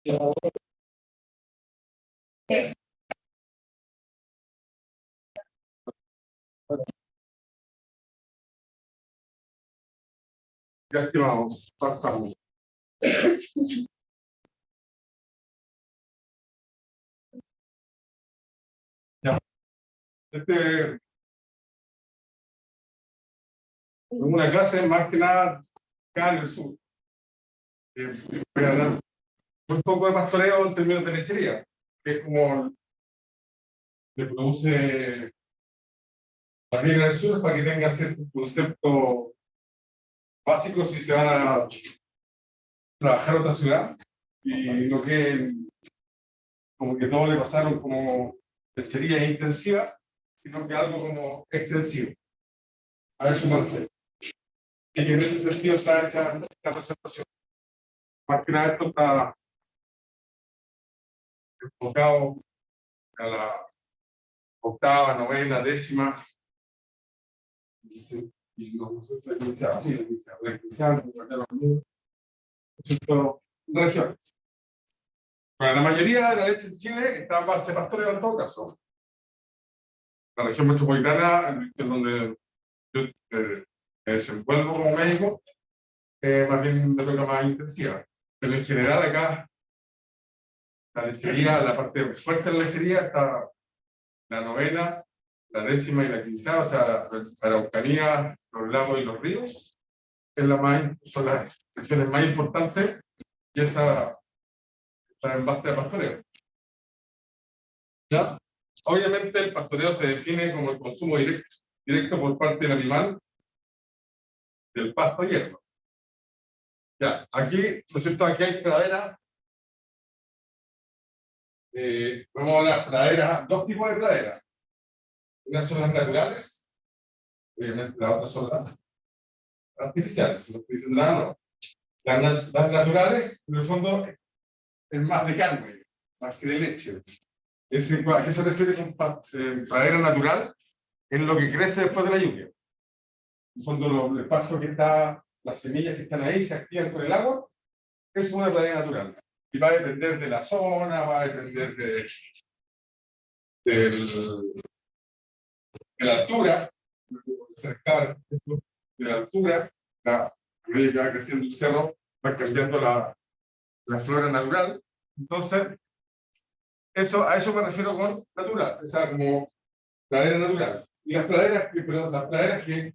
Ya activamos. Pasamos. Ya. Es una clase más que nada acá en el sur. Voy a hablar un poco de pastoreo en términos de lechería, que es como se produce también en el sur para que tenga ciertos conceptos básicos si se va a trabajar a otra ciudad. Y lo que como que todo le pasaron como lechería intensiva, sino que algo como extensivo. A eso me refiero. Y que en ese sentido está esta presentación. Más que nada esto está enfocado a la octava, novena, décima, y no sé si inicial, regiones. Bueno, la mayoría de la leche en Chile está en base pastoreo en todo caso. La región metropolitana, en donde yo me desenvuelvo como médico, más bien me toca más intensiva. Pero en general acá, la lechería, la parte fuerte de la lechería está la novena, la décima y la quinceava, o sea, la Araucanía, los lagos y los ríos, son las regiones más importantes, y esa está en base a pastoreo. ¿Ya? Obviamente el pastoreo se define como el consumo directo por parte del animal del pasto y hierba. Ya, aquí, ¿no es cierto? Aquí hay praderas. Vamos a hablar de praderas, dos tipos de praderas. Unas son las naturales, obviamente las otras son las artificiales. No estoy diciendo nada, no. Las naturales, en el fondo, es más de carne, más que de leche. ¿A qué se refiere con pradera natural? Es lo que crece después de la lluvia. En el fondo, el pasto que está, las semillas que están ahí se activan con el agua, es una pradera natural. Y va a depender de la zona, va a depender de la altura, de la altura, a medida que va creciendo el cerro, va cambiando la flora natural. Entonces, a eso me refiero con natural, o sea, como pradera natural. Y las praderas que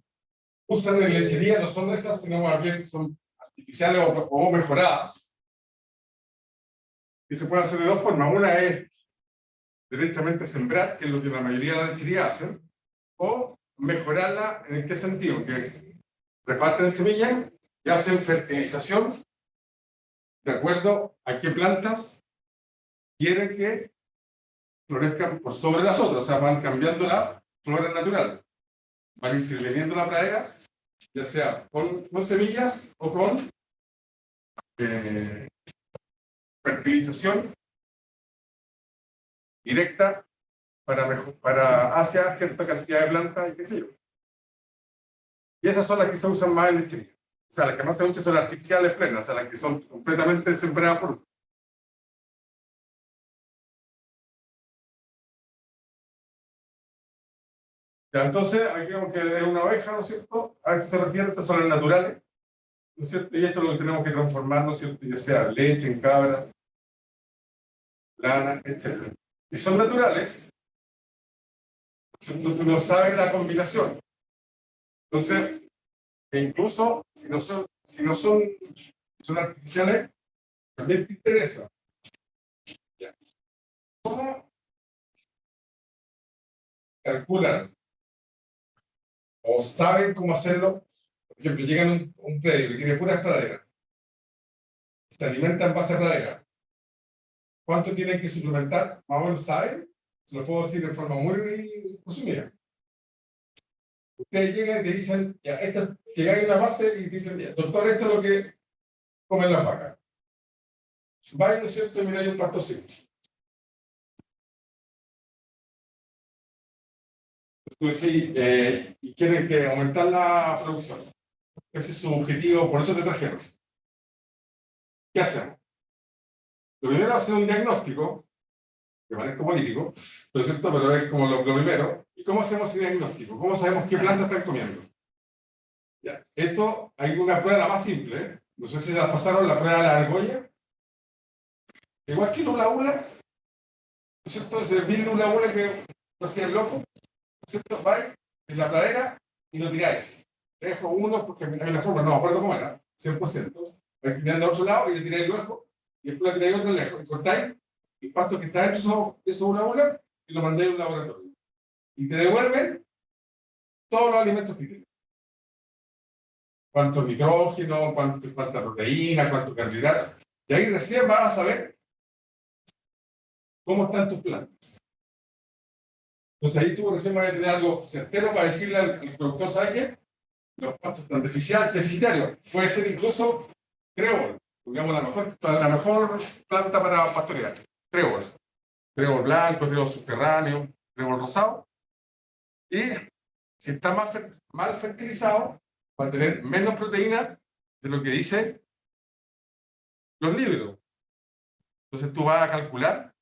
usan en lechería no son esas, sino más bien son artificiales o mejoradas. Y se puede hacer de dos formas. Una es directamente sembrar, que es lo que la mayoría de la lechería hacen, o mejorarla. ¿En qué sentido? Que es, reparten semillas y hacen fertilización de acuerdo a qué plantas quieren que florezcan por sobre las otras, o sea, van cambiando la flora natural, van interviniendo la pradera, ya sea con semillas o con fertilización directa para hacia cierta cantidad de plantas y qué sé yo. Y esas son las que se usan más en lechería. O sea, las que más se usan son las artificiales plenas, o sea, las que son completamente sembradas por. Ya, entonces, aquí vemos que es una oveja, ¿no es cierto? A esto se refiere, estas son las naturales, ¿no es cierto? Y esto es lo que tenemos que transformar, ¿no es cierto? Ya sea leche en cabra, lana, etc. Y son naturales, tú no sabes la combinación. Entonces, e incluso si no son artificiales, también te interesa. Ya. ¿Cómo calculan o saben cómo hacerlo? Por ejemplo, llegan a un predio que tiene puras praderas, se alimentan en base a pradera. ¿Cuánto tienen que suplementar? Más o menos saben, se lo puedo decir de forma muy resumida. Ustedes llegan y te dicen, ya, que llegan a una parte y dicen, ya, doctor, esto es lo que comen las vacas. Vaya, ¿no es cierto? Y mira, hay un pasto seco. Entonces, sí, y quieren que aumentar la producción. Ese es su objetivo, por eso te trajeron. ¿Qué hacemos? Lo primero es hacer un diagnóstico, que parezca político, pero es cierto, pero es como lo primero. ¿Y cómo hacemos ese diagnóstico? ¿Cómo sabemos qué planta están comiendo? Ya. Esto, hay una prueba la más simple, ¿eh? No sé si se la pasaron, la prueba de la argolla. Igual que Lula Ula, ¿no es cierto? Ese vil Lula Ula que lo hacía el loco, ¿no es cierto? Vais en la pradera y lo tiráis. Dejo uno, porque hay una forma, no me acuerdo cómo era, 100%. Vais tirando a otro lado y le tiráis lejos, y después le tiráis otro lejos, y cortáis el pasto que está dentro de eso Lula Ula y lo mandáis a un laboratorio. Y te devuelven todos los alimentos que tienes. Cuánto nitrógeno, cuánta proteína, cuánto carbohidrato. Y ahí recién vas a saber cómo están tus plantas. Entonces ahí tú recién vas a tener algo certero para decirle al productor, ¿sabes qué? Los pastos están deficitarios. Puede ser incluso trébol, digamos la mejor planta para pastorear. Trébol. Trébol blanco, trébol subterráneo, trébol rosado. Y si está mal fertilizado, va a tener menos proteína de lo que dicen los libros. Entonces tú vas a calcular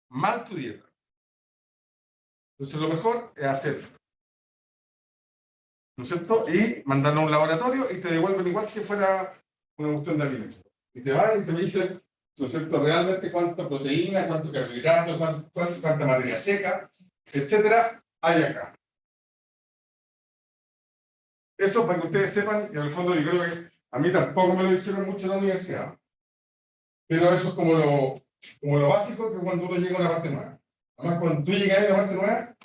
mal tu dieta. Entonces lo mejor es hacer, ¿no es cierto? Y mandarlo a un laboratorio y te devuelven igual que si fuera una cuestión de alimentos. Y te van y te dicen, ¿no es cierto?, realmente cuánta proteína, cuánto carbohidrato, cuánta materia seca, etcétera, hay acá. Eso para que ustedes sepan, que en el fondo yo creo que a mí tampoco me lo dijeron mucho en la universidad, pero eso es como lo básico que cuando uno llega a una parte nueva. Además, cuando tú llegas a una parte nueva,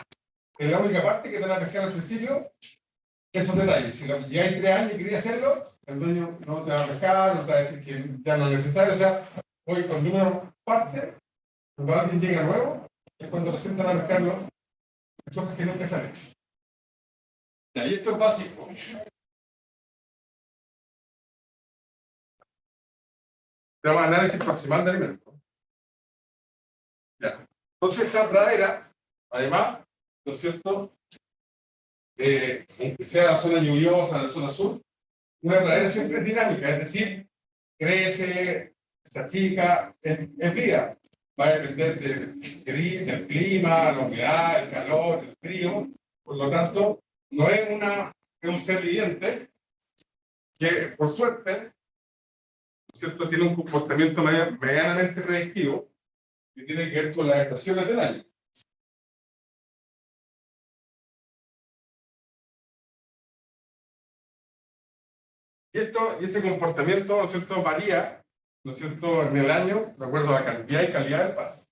es la única parte que te van a pescar al principio, esos detalles. Si llegáis 3 años y querías hacerlo, el dueño no te va a pescar, no te va a decir que ya no es necesario. O sea, hoy cuando uno parte, cuando alguien llega nuevo, es cuando le sientan a pescarlo cosas que nunca se han hecho. Y esto es básico. Se llama análisis proximal de alimentos. Ya. Entonces, esta pradera, además, ¿no es cierto? Aunque sea la zona lluviosa, la zona sur, una pradera siempre es dinámica, es decir, crece, se achica, es vida. Va a depender del clima, la humedad, el calor, el frío. Por lo tanto, no es un ser viviente que, por suerte, ¿no es cierto?, tiene un comportamiento medianamente predictivo que tiene que ver con las estaciones del año. Y ese comportamiento, ¿no es cierto?, varía, ¿no es cierto?, en el año, de acuerdo a la cantidad y calidad del pasto.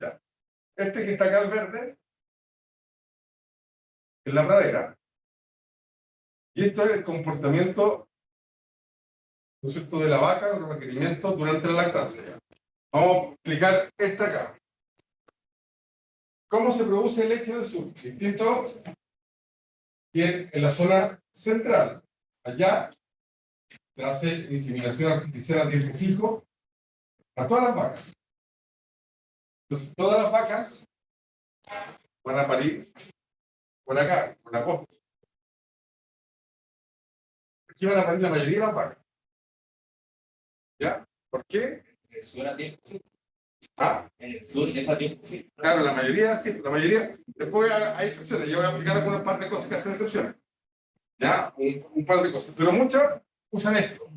Ya. Este que está acá al verde es la pradera. Y esto es el comportamiento, ¿no es cierto?, de la vaca, los requerimientos durante la lactancia. Vamos a explicar esta acá. ¿Cómo se produce leche del sur? Distinto que en la zona central. Allá se hace inseminación artificial a tiempo fijo a todas las vacas. Entonces, todas las vacas van a parir por acá, por la costa. Aquí van a parir la mayoría de las vacas. ¿Ya? ¿Por qué? En el sur a tiempo fijo. Ah, En el sur es a tiempo fijo. claro, la mayoría sí, la mayoría. Después hay excepciones. Yo voy a explicar algunas par de cosas que hacen excepciones. ¿Ya? Un par de cosas. Pero muchas usan esto.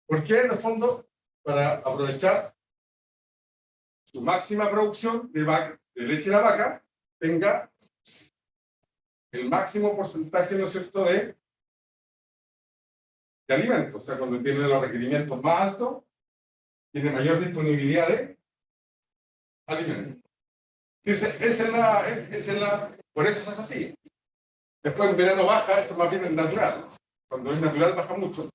¿Por qué? En el fondo, para aprovechar su máxima producción de leche de la vaca, tenga el máximo porcentaje, ¿no es cierto?, de alimentos. O sea, cuando tiene los requerimientos más altos, tiene mayor disponibilidad de alimentos. Por eso es así. Después en verano baja, esto más bien es natural. Cuando es natural baja mucho.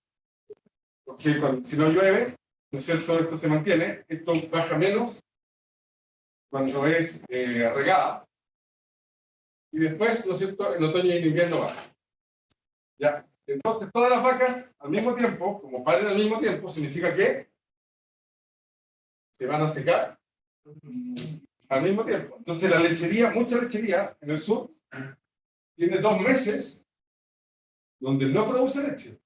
Porque si no llueve, ¿no es cierto?, esto se mantiene, esto baja menos cuando es regada. Y después, ¿no es cierto?, en otoño y en invierno baja. ¿Ya? Entonces, todas las vacas al mismo tiempo, como paren al mismo tiempo, significa que se van a secar al mismo tiempo. Entonces, la lechería, mucha lechería en el sur, tiene 2 meses donde no produce leche.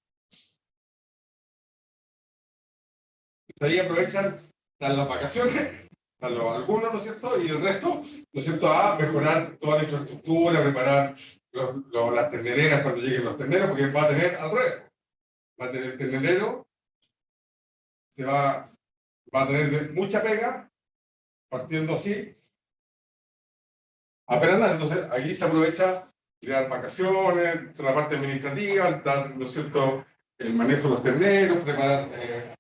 ahí aprovechan las vacaciones, algunos, ¿no es cierto? Y el resto, ¿no es cierto?, a mejorar toda la infraestructura, preparar las ternereras cuando lleguen los terneros, porque va a tener al revés. Va a tener ternero, va a tener mucha pega, partiendo así, apenas nada. Entonces, aquí se aprovecha de dar vacaciones, toda la parte administrativa, dar, ¿no es cierto?, el manejo de los terneros, preparar,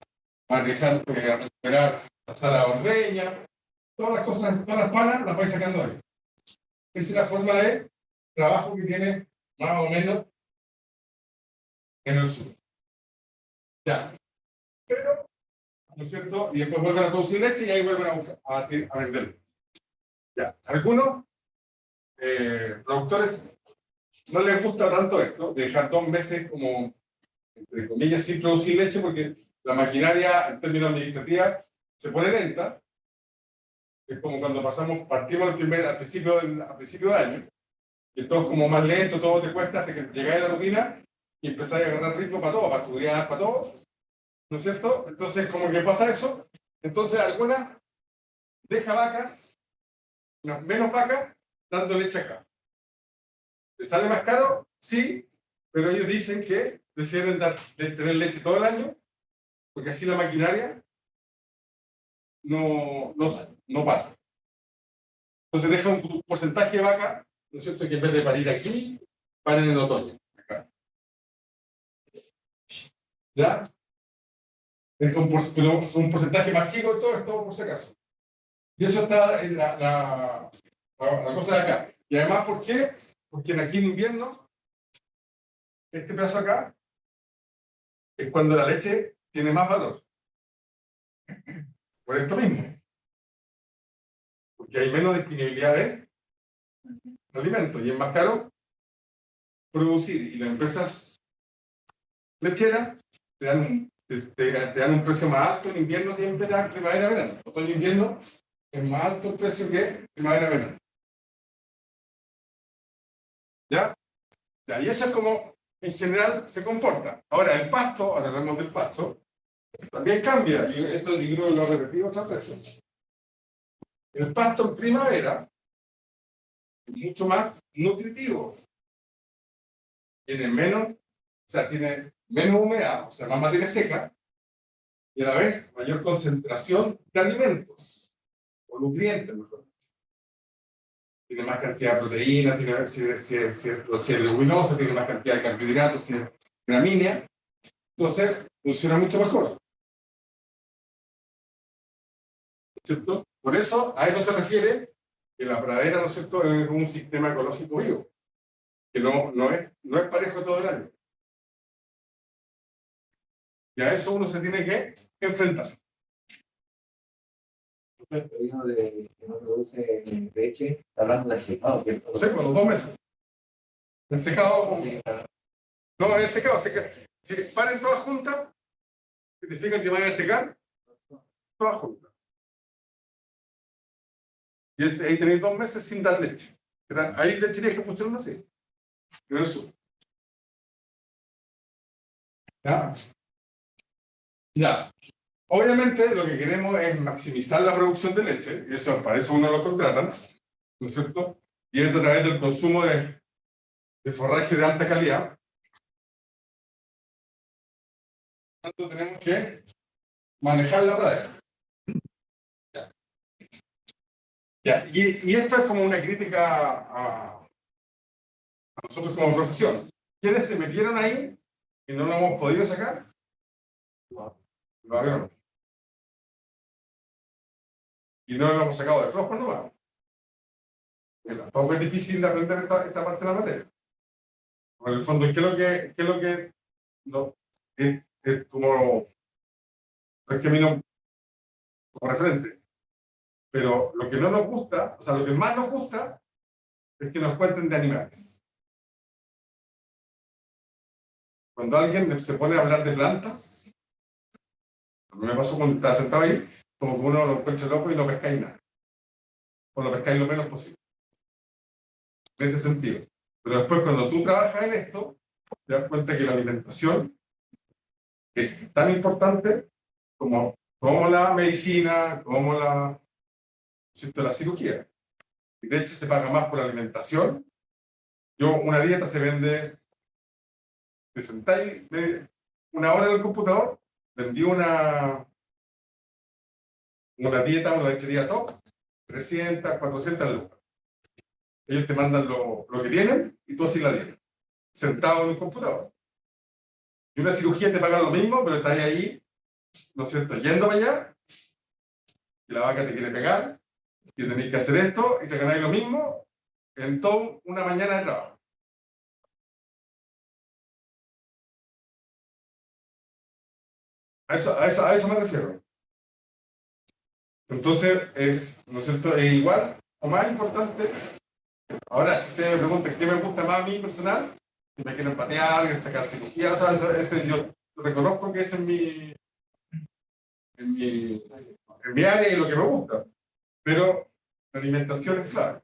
manejar, recuperar la sala de ordeña, todas las cosas, todas las palas las vais sacando ahí. Esa es la forma de trabajo que tiene más o menos en el sur. Ya. Pero, ¿no es cierto? Y después vuelven a producir leche y ahí vuelven a vender. Ya. Algunos productores no les gusta tanto esto, de dejar 2 meses como, entre comillas, sin producir leche, porque la maquinaria, en términos administrativos, se pone lenta. Es como cuando partimos al principio de año, que todo es como más lento, todo te cuesta hasta que llegáis a la rutina y empezáis a agarrar ritmo para todo, para estudiar, para todo, ¿no es cierto? Entonces, como que pasa eso, entonces algunas deja vacas, unas menos vacas, dando leche acá. ¿Les sale más caro? Sí, pero ellos dicen que prefieren tener leche todo el año, porque así la maquinaria no pasa. Entonces deja un porcentaje de vaca, ¿no es cierto?, que en vez de parir aquí, paren en el otoño. Acá. ¿Ya? Deja un porcentaje más chico de todo esto, por si acaso. Y eso está en la cosa de acá. Y además, ¿por qué? Porque aquí en invierno, este pedazo acá, es cuando la leche tiene más valor. Por esto mismo. Porque hay menos disponibilidad de alimentos y es más caro producir. Y las empresas lecheras te dan un precio más alto en invierno que en primavera-verano. Otoño e invierno es más alto el precio que primavera-verano. ¿Ya? ¿Ya? Y eso es como en general se comporta. Ahora, el pasto, ahora hablamos del pasto, también cambia. Y esto yo creo que lo he repetido otras veces. El pasto en primavera es mucho más nutritivo. Tiene menos, o sea, tiene menos humedad, o sea, más materia seca, y a la vez mayor concentración de alimentos, o nutrientes, mejor. Tiene más cantidad de proteína, si es leguminosa, tiene más cantidad de carbohidratos, si es gramínea, entonces funciona mucho mejor. ¿Cierto? Por eso, a eso se refiere que la pradera, ¿no es cierto?, es un sistema ecológico vivo, que no es parejo todo el año. Y a eso uno se tiene que enfrentar. El pedido de que no produce leche, está hablando del secado, ¿cierto? No sé, con los 2 meses. El secado, Sí, claro. no, el secado, si paren todas juntas, significa que van a secar todas juntas. Y ahí tenéis 2 meses sin dar leche. Ahí lecherías que funcionan así. Pero eso. ¿Ya? Ya. Obviamente lo que queremos es maximizar la producción de leche, y eso, para eso uno lo contrata, ¿no es cierto? Y es a través del consumo de forraje de alta calidad. Por tanto, tenemos que manejar la pradera. Ya. Ya. Y esto es como una crítica a nosotros como profesión. ¿Quiénes se metieron ahí y no lo hemos podido sacar? No. Y no lo hemos sacado de flojo nomás. Tampoco es difícil de aprender esta parte de la materia. En el fondo, ¿qué es lo que no, es como el camino como referente? Pero lo que no nos gusta, o sea, lo que más nos gusta es que nos cuenten de animales. Cuando alguien se pone a hablar de plantas, a mí me pasó cuando estaba sentado ahí, como que uno lo encuentra loco y no pescáis nada. O lo pescáis lo menos posible. En ese sentido. Pero después, cuando tú trabajas en esto, te das cuenta que la alimentación es tan importante como como la medicina, como la, ¿cierto?, la cirugía. Y de hecho se paga más por la alimentación. Una dieta se vende, te sentáis una hora en el computador, vendí una dieta, una lechería top, 300, 400 lucas. Ellos te mandan lo que tienen y tú así la dieta, sentado en el computador. Y una cirugía te paga lo mismo, pero estás ahí, ¿no es cierto?, yendo para allá, y la vaca te quiere pegar, y tenéis que hacer esto, y te ganáis lo mismo en toda una mañana de trabajo. A eso me refiero. Entonces, ¿no es cierto?, es igual o más importante. Ahora, si ustedes me preguntan qué me gusta más a mí personal, si me quieren patear, sacar cirugía, o sea, yo reconozco que ese es en mi área y lo que me gusta. Pero la alimentación es clave.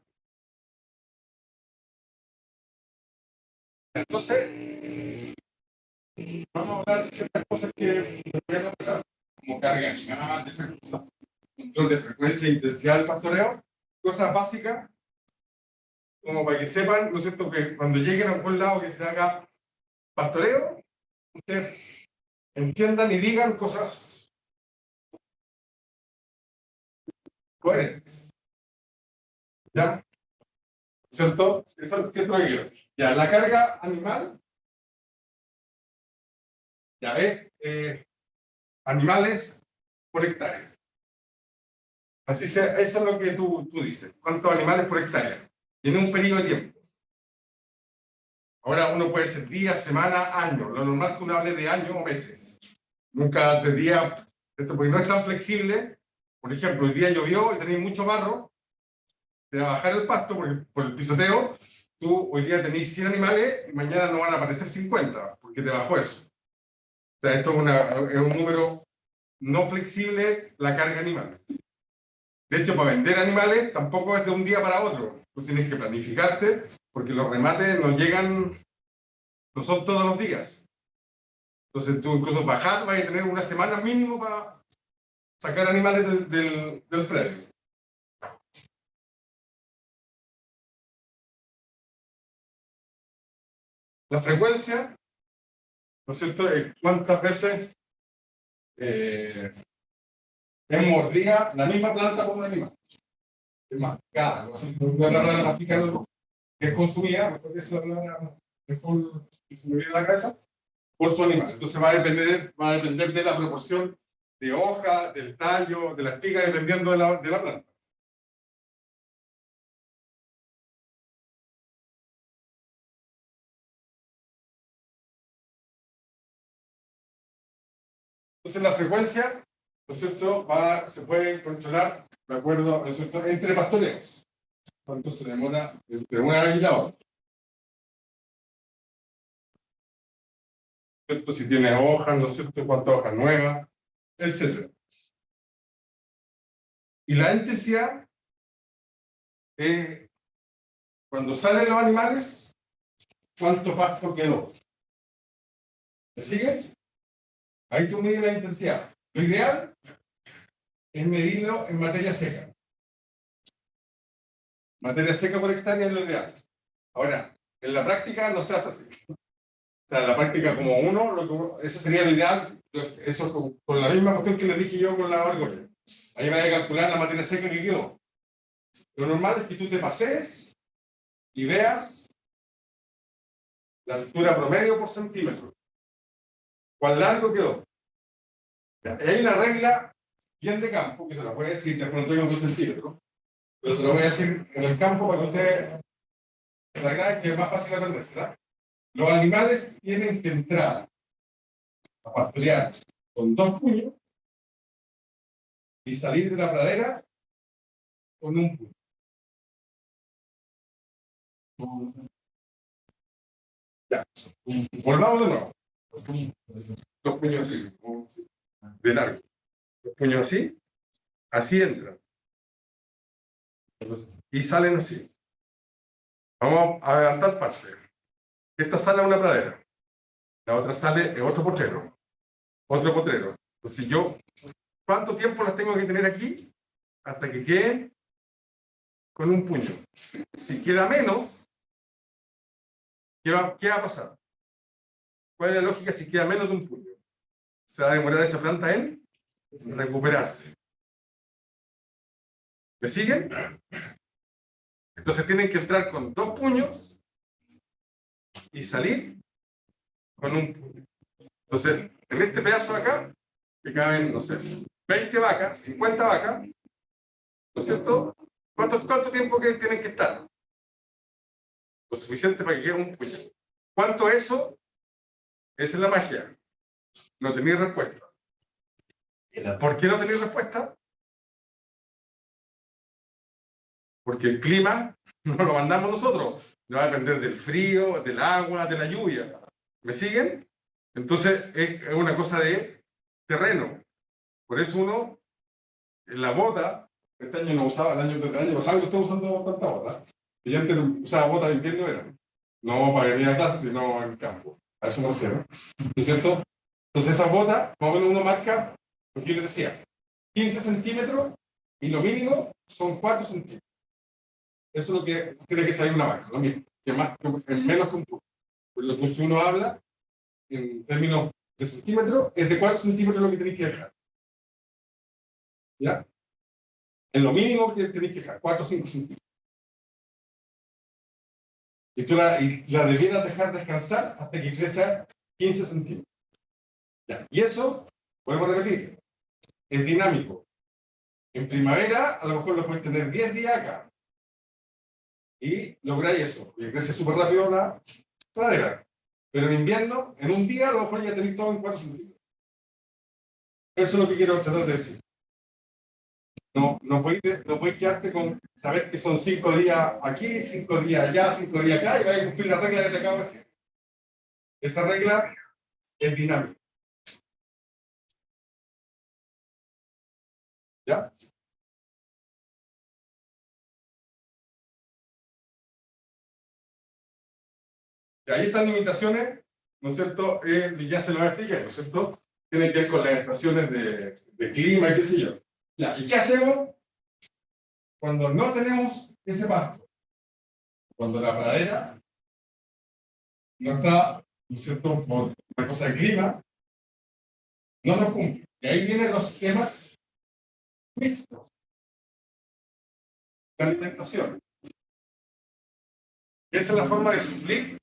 Entonces, vamos a hablar de ciertas cosas que voy a nombrar, como carga animal, control de frecuencia e intensidad del pastoreo, cosas básicas, como para que sepan, ¿no es cierto?, que cuando lleguen a algún lado que se haga pastoreo, ustedes entiendan y digan cosas coherentes. ¿Ya? ¿Cierto? Eso es cierto que quiero. Ya, la carga animal, ya ves, animales por hectárea. Así sea, eso es lo que tú dices. ¿Cuántos animales por hectárea? En un periodo de tiempo. Ahora uno puede ser días, semanas, años. Lo normal es que uno hable de años o meses. Nunca de día, porque no es tan flexible. Por ejemplo, el día llovió y tenéis mucho barro, te va a bajar el pasto por el pisoteo. Tú hoy día tenéis 100 animales y mañana no van a aparecer 50 porque te bajó eso. O sea, esto es un número no flexible, la carga animal. De hecho, para vender animales tampoco es de un día para otro. Tú tienes que planificarte porque los remates no llegan, no son todos los días. Entonces tú incluso bajar vas a tener una semana mínimo para sacar animales del predio. La frecuencia, ¿no es cierto?, cuántas veces es mordida la misma planta por un animal. Es más, cada, no sé, no la palabra aplicada que es consumida, mejor que esa palabra mejor que se me viene a la cabeza, por su animal. Entonces va a depender de la proporción de hoja, del tallo, de la espiga, dependiendo de la planta. Entonces la frecuencia, ¿no es cierto?, se puede controlar, de acuerdo, ¿no es cierto?, entre pastoreos. ¿Cuánto se demora entre una y la otra? ¿Cierto? Si tiene hojas, ¿no es cierto?, cuántas hojas nuevas, etc. Y la intensidad, cuando salen los animales, ¿cuánto pasto quedó? ¿Me sigue? Ahí tú mides la intensidad. Lo ideal es medirlo en materia seca. Materia seca por hectárea es lo ideal. Ahora, en la práctica no se hace así. O sea, en la práctica como eso sería lo ideal, eso con la misma cuestión que les dije yo con la argolla. Ahí vaya a calcular la materia seca que quedó. Lo normal es que tú te pasees y veas la altura promedio por centímetro. ¿Cuán largo quedó? Hay una regla bien de campo, que se la puede decir, ya no tengo 2 centímetros, pero se lo voy a decir en el campo para que ustedes la verdad que es más fácil aprenderse. Los animales tienen que entrar a pastorear con 2 puños y salir de la pradera con 1 puño. Ya. Volvamos de nuevo. 2 puños así, de largo. 2 puños así, así entran. Y salen así. Vamos a adelantar parte. Esta sale a una pradera. La otra sale en otro potrero. Otro potrero. Entonces ¿Cuánto tiempo las tengo que tener aquí? Hasta que queden con un puño. Si queda menos, qué va a pasar? ¿Cuál es la lógica si queda menos de un puño? Se va a demorar esa planta en recuperarse. ¿Me siguen? Entonces tienen que entrar con 2 puños y salir con un puño. Entonces, en este pedazo de acá, que caben, no sé, 20 vacas, 50 vacas, ¿no es cierto? ¿Cuánto tiempo que tienen que estar? Lo suficiente para que quede un puño. ¿Cuánto eso? Esa es la magia. No tenéis respuesta. ¿Por qué no tenéis respuesta? Porque el clima no lo mandamos nosotros. Va a depender del frío, del agua, de la lluvia. ¿Me siguen? Entonces es una cosa de terreno. Por eso uno, en la bota, este año no usaba, el año pasado yo estoy usando tanta bota. Y yo antes usaba botas de invierno y verano. No para venir a clase, sino en el campo. A eso me refiero. ¿No es cierto? Entonces esas botas, más o menos uno marca, porque yo les decía, 15 centímetros y lo mínimo son 4 centímetros. Eso es lo que tiene que salir una vaca, lo mismo, que más, que menos que un puño. Pues lo que si uno habla en términos de centímetros, es de 4 centímetros lo que tenéis que dejar. ¿Ya? Es lo mínimo que tenéis que dejar, 4 o 5 centímetros. Y tú la debieras dejar descansar hasta que crezca 15 centímetros. ¿Ya? Y eso, vuelvo a repetir, es dinámico. En primavera, a lo mejor lo puedes tener 10 días acá. Y lográis eso, y crece súper rápido la pradera. Pero en invierno, en un día, a lo mejor ya tenéis todo en 4 centímetros. Eso es lo que quiero tratar de decir. No puedes quedarte con saber que son 5 días aquí, 5 días allá, 5 días acá, y vas a cumplir la regla que te acabo de decir. Esa regla es dinámica. ¿Ya? Y ahí están limitaciones, ¿no es cierto? Ya se lo expliqué, ¿no es cierto? Tienen que ver con las estaciones de clima y qué sé yo. Ya, ¿y qué hacemos cuando no tenemos ese pasto? Cuando la pradera no está, ¿no es cierto?, por una cosa de clima, no nos cumple. Y ahí vienen los sistemas mixtos de alimentación. Esa es la forma de suplir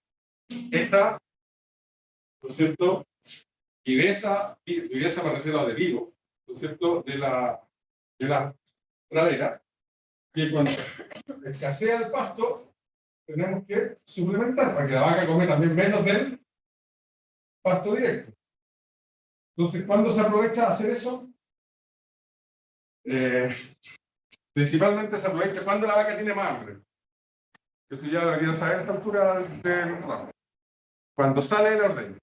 esta, ¿no es cierto?, viveza me refiero a de vivo, ¿no es cierto?, de la pradera, que cuando escasea el pasto, tenemos que suplementar para que la vaca come también menos del pasto directo. Entonces, ¿cuándo se aprovecha de hacer eso? Principalmente se aprovecha cuando la vaca tiene más hambre. Eso ya deberían saber a esta altura del ramo. Cuando sale de la ordeña.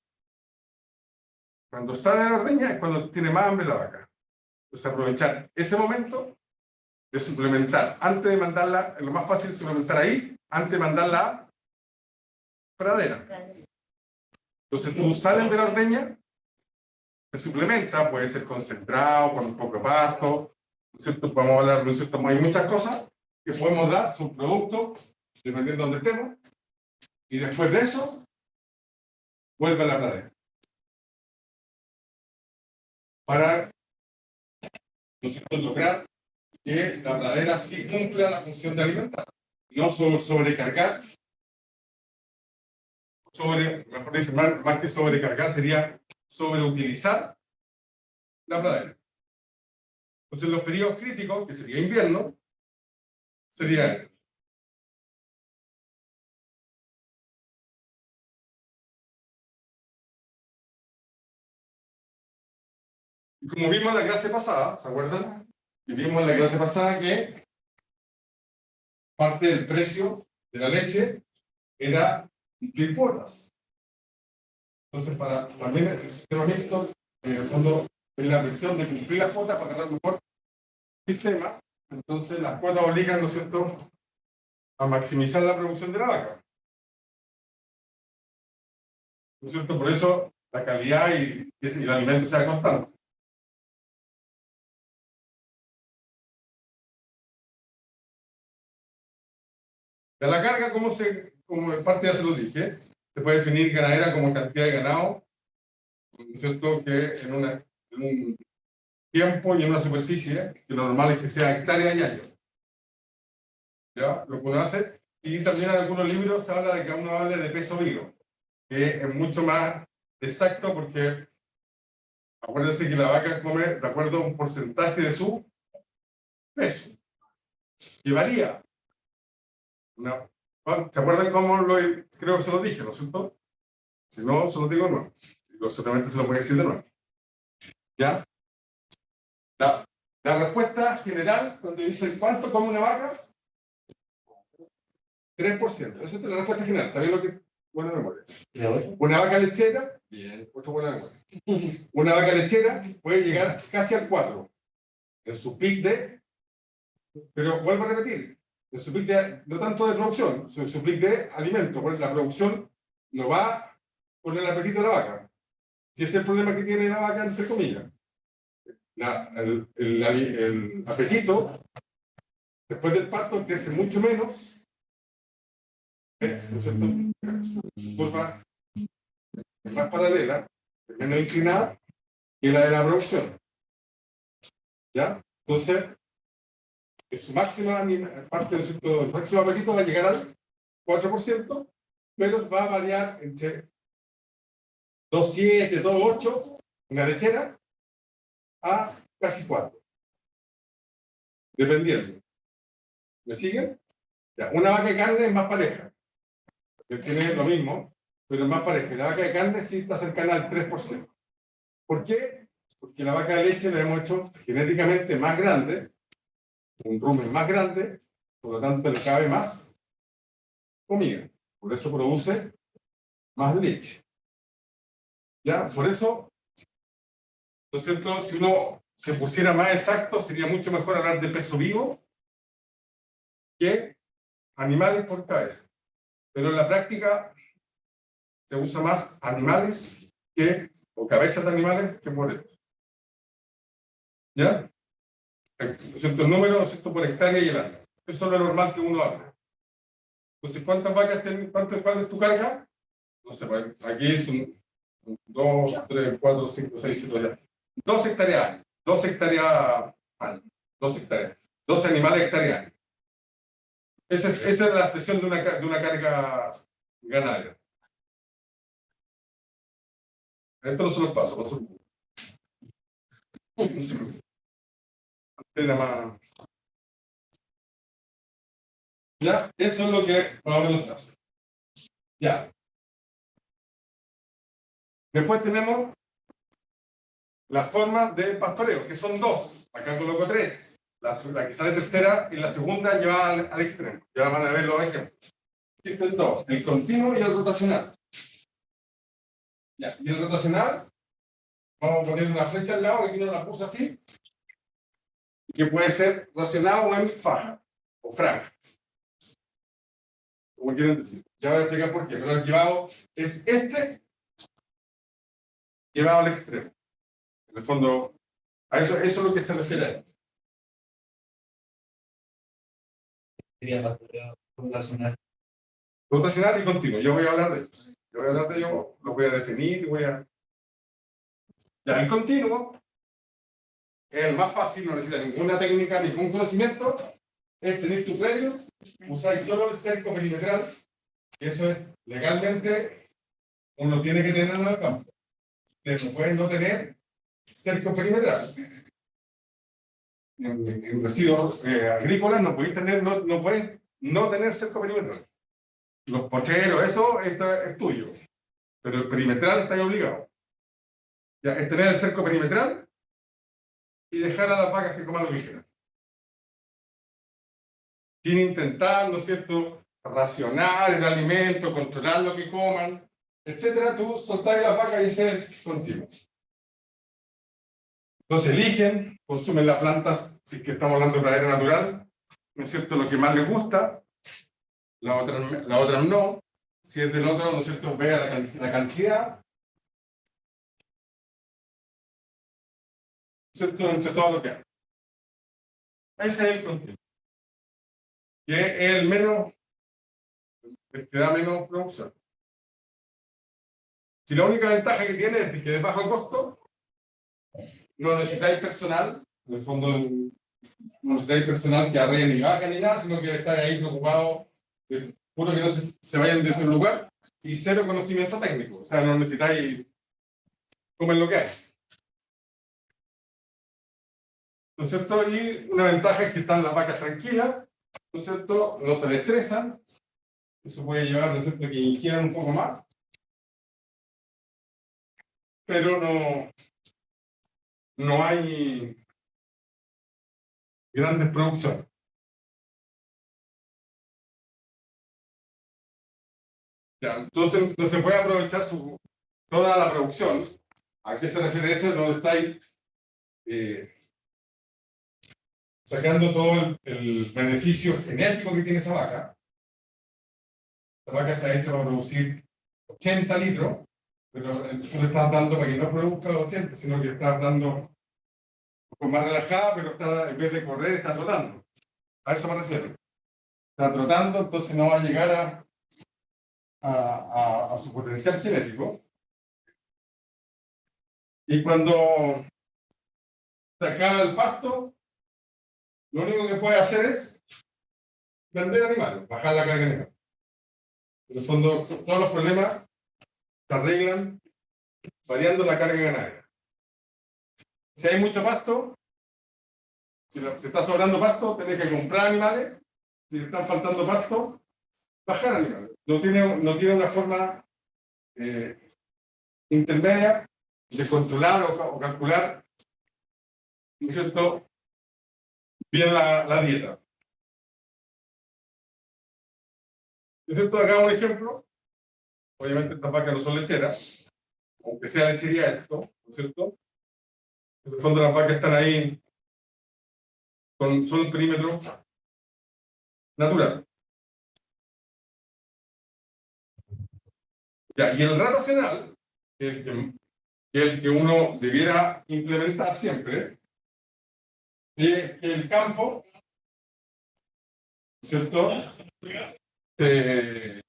Cuando sale de la ordeña es cuando tiene más hambre la vaca. Entonces, aprovechar ese momento de suplementar. Antes de mandarla, es lo más fácil suplementar ahí, antes de mandarla a pradera. Entonces, tú sales de la ordeña, se suplementa, puede ser concentrado, con un poco de pasto, ¿no es cierto? Podemos hablar, ¿no es cierto? Hay muchas cosas que podemos dar, son productos, dependiendo de donde estemos, y después de eso, vuelve a la pradera. Para, ¿no es cierto?, lograr que la pradera sí cumpla la función de alimentar, no sobrecargar, mejor dicho, más que sobrecargar, sería sobreutilizar la pradera. Entonces, los periodos críticos, que sería invierno, sería y como vimos en la clase pasada, ¿se acuerdan? Y vimos en la clase pasada que parte del precio de la leche era cumplir cuotas. Entonces, para también el sistema mixto, en el fondo, es la presión de cumplir las cuotas para ganar mejor sistema. Entonces, las cuotas obligan, ¿no es cierto?, a maximizar la producción de la vaca. ¿No es cierto? Por eso la calidad y el alimento sea constante. De la carga, como en parte ya se lo dije, se puede definir ganadera como cantidad de ganado, ¿no es cierto? Que en un tiempo y en una superficie, que lo normal es que sea hectárea y año. ¿Ya? Lo que uno hace. Y también en algunos libros se habla de que uno hable de peso vivo, que es mucho más exacto porque acuérdense que la vaca come de acuerdo a un porcentaje de su peso, que varía. ¿Se acuerdan cómo creo que se lo dije, ¿no es cierto? Si no, se lo digo no. Solamente se lo voy a decir de nuevo. ¿Ya? La respuesta general, cuando dicen ¿cuánto come una vaca? 3%. Esa es la respuesta general. ¿Está bien lo que? Buena memoria. Una vaca lechera, bien, otra buena memoria. Una vaca lechera puede llegar casi al 4 en su pic de, pero vuelvo a repetir, en su pic de, no tanto de producción, en su pic de alimento, porque la producción no va con el apetito de la vaca. Si ese es el problema que tiene la vaca, entre comillas. El apetito, después del parto, crece mucho menos. ¿No es cierto? Su curva es más paralela, es menos inclinada que la de la producción. ¿Ya? Entonces, en su máxima parte del máximo apetito va a llegar al 4%, pero va a variar entre 2,7, 2,8 en la lechera a casi 4, dependiendo. ¿Me siguen? Ya, una vaca de carne es más pareja, que tiene lo mismo, pero es más pareja. La vaca de carne sí está cercana al 3%. ¿Por qué? Porque la vaca de leche la hemos hecho genéticamente más grande, un rumen más grande, por lo tanto le cabe más comida. Por eso produce más leche. ¿Ya? Por eso, ¿no es cierto? Si uno se pusiera más exacto, sería mucho mejor hablar de peso vivo que animales por cabeza. Pero en la práctica se usa más animales o cabezas de animales que por esto. ¿Ya? ¿No es cierto? El número, ¿no es cierto? Por hectárea y el año. Eso es lo normal que uno habla. Entonces, ¿cuántas vacas tienen? ¿Cuál es tu carga? No sé, aquí son 2, 3, 4, 5, 6, 7, 8. 2 hectáreas año. 2 hectáreas año. 2 hectáreas. 12 animales hectáreas año. Esa es la expresión de una carga ganadera. Esto no se los paso, no se los más. Ya, eso es lo que más o menos hace. Ya. Después tenemos las formas de pastoreo, que son dos. Acá coloco tres. La que sale tercera y la segunda lleva al extremo. Ya van a ver los ejemplos. Existen dos, el continuo y el rotacional. Ya. Y el rotacional, vamos a poner una flecha al lado, que aquí no la puse así, que puede ser rotacionado o en faja, o franja, como quieren decir. Ya voy a explicar por qué, pero el llevado es llevado al extremo. En el fondo, eso es lo que se refiere a él. Sería pastoreo rotacional. Rotacional y continuo. Yo voy a hablar de ellos. Yo voy a hablar de ellos, los voy a definir y voy a. Ya, el continuo es el más fácil, no necesita ninguna técnica, ningún conocimiento. Es tener tu predio, usar solo el cerco perimetral, y eso es legalmente, uno tiene que tenerlo en el campo. Ustedes no pueden no tener cerco perimetral. En residuos agrícolas no podéis tener, no puedes no tener cerco perimetral. Los pocheros, eso es tuyo. Pero el perimetral está ahí obligado. Ya, es tener el cerco perimetral y dejar a las vacas que coman lo que quieran. Sin intentar, ¿no es cierto?, racionar el alimento, controlar lo que coman, etcétera. Tú soltás las vacas y ser continuo. Entonces eligen, consumen las plantas, si es que estamos hablando de pradera natural, ¿no es cierto?, lo que más les gusta, la otra no. Si es del otro, ¿no es cierto?, vea la cantidad, ¿no es cierto?, entre todo lo que hay. Ese es el continuo. Que es el menos el que da menos producción. Si la única ventaja que tiene es que es bajo costo, no necesitáis personal, en el fondo no necesitáis personal que arregle ni vaca ni nada, sino que estáis ahí preocupados de puro que no se vayan de otro lugar y cero conocimiento técnico. O sea, no necesitáis comer lo que hay. ¿No es cierto? Y una ventaja es que están las vacas tranquilas, ¿no es cierto? No se le estresan. Eso puede llevar, ¿no es cierto?, que ingieran un poco más. Pero no hay grandes producciones. Ya, entonces no se puede aprovechar toda la producción. ¿A qué se refiere eso? Donde estáis sacando todo el beneficio genético que tiene esa vaca. La vaca está hecha para producir 80 litros, pero tú le estás dando para que no produzca los 80, sino que estás dando un poco más relajada, pero está, en vez de correr, está trotando. A eso me refiero. Está trotando, entonces no va a llegar a su potencial genético. Y cuando se acaba el pasto, lo único que puede hacer es vender animales, bajar la carga animal. En el fondo, todos los problemas se arreglan variando la carga ganadería. Si hay mucho pasto, si te está sobrando pasto, tenés que comprar animales. Si te están faltando pasto, bajar animales. No tiene una forma intermedia de controlar o calcular, ¿no es cierto?, bien la dieta. ¿No es cierto? Acá un ejemplo. Obviamente estas vacas no son lecheras, aunque sea lechería esto, ¿no es cierto? En el fondo las vacas están ahí con solo el perímetro natural. Ya, y el racional, el que uno debiera implementar siempre, es que el campo, ¿cierto?, se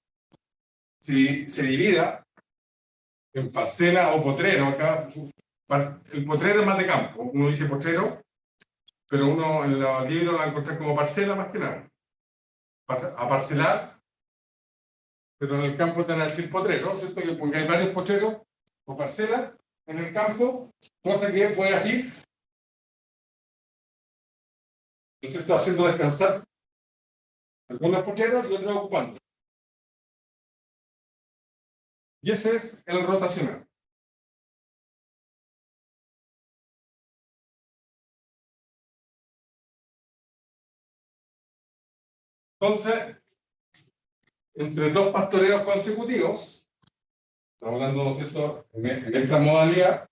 divida en parcela o potrero. Acá el potrero es más de campo, uno dice potrero, pero uno en los libros la encuentra como parcela más que nada. A parcelar, pero en el campo te van a decir potrero, ¿cierto? Que porque hay varios potreros o parcelas en el campo, cosa que puedas ir, ¿no es cierto?, haciendo descansar algunos potreros y otros ocupando. Y ese es el rotacional. Entonces, entre dos pastoreos consecutivos, estamos hablando, ¿no es cierto?, en esta modalidad,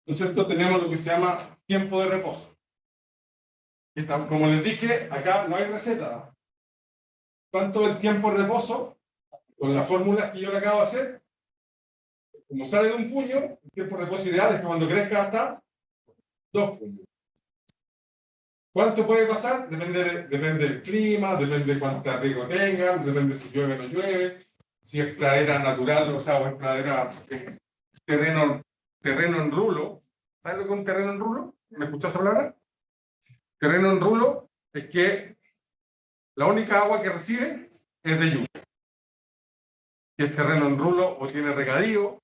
¿no es cierto?, tenemos lo que se llama tiempo de reposo. Como les dije, acá no hay receta. ¿Cuánto es el tiempo de reposo? Con la fórmula que yo le acabo de hacer, como sale de un puño, el tiempo de reposo ideal es que cuando crezca hasta 2 puños. ¿Cuánto puede pasar? Depende del clima, depende de cuánto riego tengan, depende si llueve o no llueve, si es pradera natural, o sea, o es pradera, terreno en rulo. ¿Sabes lo que es un terreno en rulo? ¿Me escuchas hablar? Terreno en rulo es que la única agua que recibe es de lluvia. Si es terreno en rulo o tiene regadío,